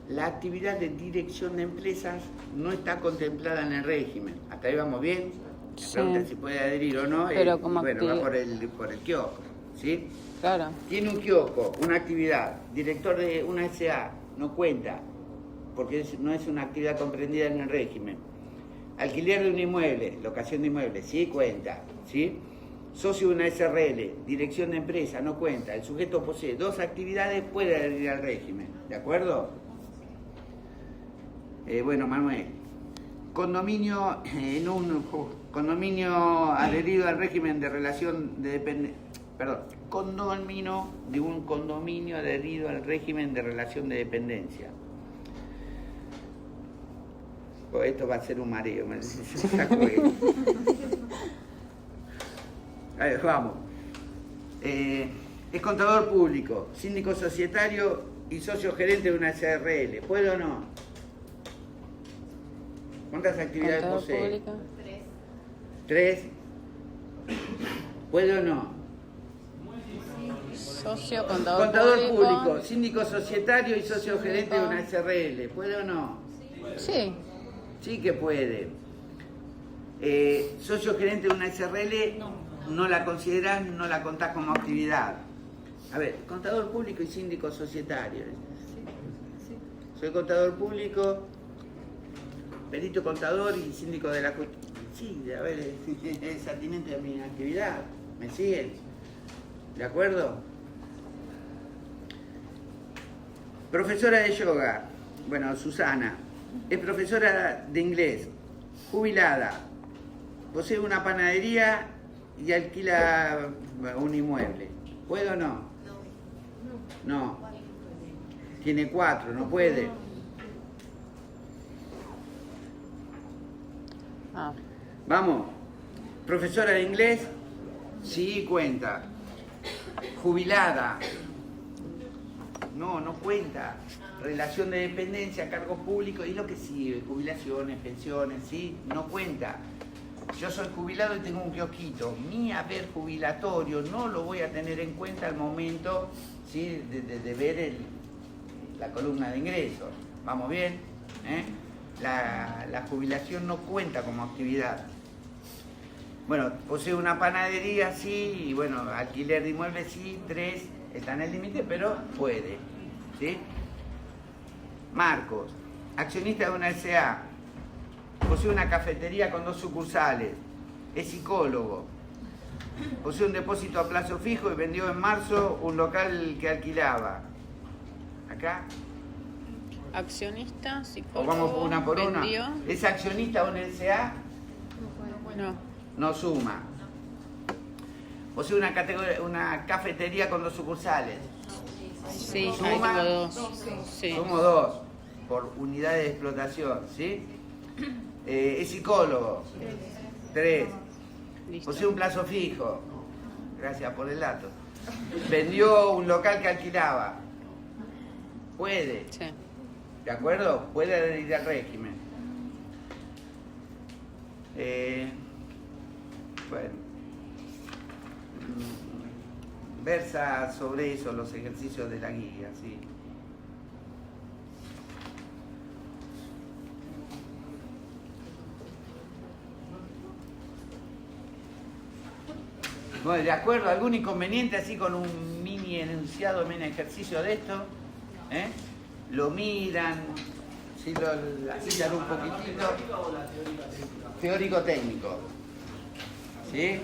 S1: la actividad de dirección de empresas no está contemplada en el régimen. ¿Hasta ahí vamos bien? La pregunta es si puede adherir o no.
S6: Pero como
S1: bueno, va por el kiosco, ¿sí?
S6: Claro.
S1: Tiene un kiosco, una actividad, director de una SA, no cuenta, porque no es una actividad comprendida en el régimen. Alquiler de un inmueble, locación de inmueble, sí cuenta, ¿sí? Socio de una SRL, dirección de empresa, no cuenta. El sujeto posee 2 actividades, puede adherir al régimen, ¿de acuerdo? Bueno, Manuel, condominio en un condominio adherido al régimen de relación de dependencia, condominio de un condominio adherido al régimen de relación de dependencia. Pues esto va a ser un mareo, me saco esto. A ver, vamos. Es contador público, síndico societario y socio gerente de una SRL. ¿Puede o no? ¿Cuántas actividades
S6: Contador
S1: posee?
S6: público.
S1: 3. ¿Puede o no?
S6: Socio, contador
S1: Público, síndico societario y socio gerente de una SRL. ¿Puede o no?
S6: Sí.
S1: Sí que puede. Socio gerente de una SRL no la considerás, no la contás como actividad. A ver, contador público y síndico societario. Soy contador público, perito contador y síndico de la justicia. Sí, a ver, es atinente a mi actividad. ¿Me siguen? ¿De acuerdo? Profesora de yoga. Bueno, Susana. Es profesora de inglés. Jubilada. Posee una panadería y alquila un inmueble. ¿Puede o no? No. Tiene 4, no puede. Vamos. Profesora de inglés, sí cuenta. Jubilada. No cuenta. Relación de dependencia, cargos públicos y lo que sigue, jubilaciones, pensiones, sí, no cuenta. Yo soy jubilado y tengo un kiosquito. Mi haber jubilatorio no lo voy a tener en cuenta al momento, ¿sí? de ver la columna de ingresos. ¿Vamos bien? La jubilación no cuenta como actividad. Bueno, posee una panadería, sí, y bueno, alquiler de inmuebles, sí, 3, está en el límite, pero puede, ¿sí? Marcos, accionista de una SA, posee una cafetería con 2 sucursales, es psicólogo, posee un depósito a plazo fijo y vendió en marzo un local que alquilaba. ¿Acá?
S6: Accionista,
S1: ¿O
S6: psicólogo.
S1: vamos una por
S6: vendió.
S1: una? ¿Es accionista de una SA?
S6: No.
S1: No suma. Posee una cafetería con 2 sucursales.
S6: Sí, ahí
S1: ¿Suma?
S6: tengo 2. Sí.
S1: Sumo 2 por unidad de explotación, ¿sí? Es psicólogo. 3. Posee un plazo fijo. Gracias por el dato. Vendió un local que alquilaba. Puede.
S6: Sí.
S1: ¿De acuerdo? Puede adherir al régimen. Bueno. Versa sobre eso los ejercicios de la guía, ¿sí? Bueno, ¿de acuerdo? ¿Algún inconveniente así con un mini enunciado, mini ejercicio de esto? ¿Eh? Lo miran, ¿sí? Lo agitan un poquitito. Teórico-técnico. ¿Sí?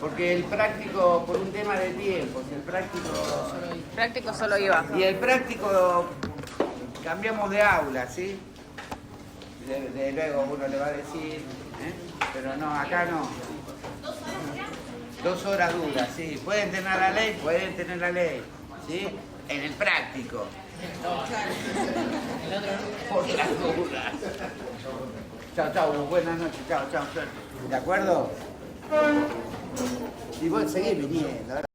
S1: Porque el práctico, por un tema de tiempo, si el
S6: Práctico solo iba.
S1: y el práctico cambiamos de aula, ¿sí? De luego uno le va a decir, pero no, acá no. 2 horas duras, sí. ¿Pueden tener la ley? Pueden tener la ley, ¿sí? En el práctico. Por las dudas. Chao, chao, buenas noches, chao, chao, suerte. ¿De acuerdo? Y vos seguís viniendo.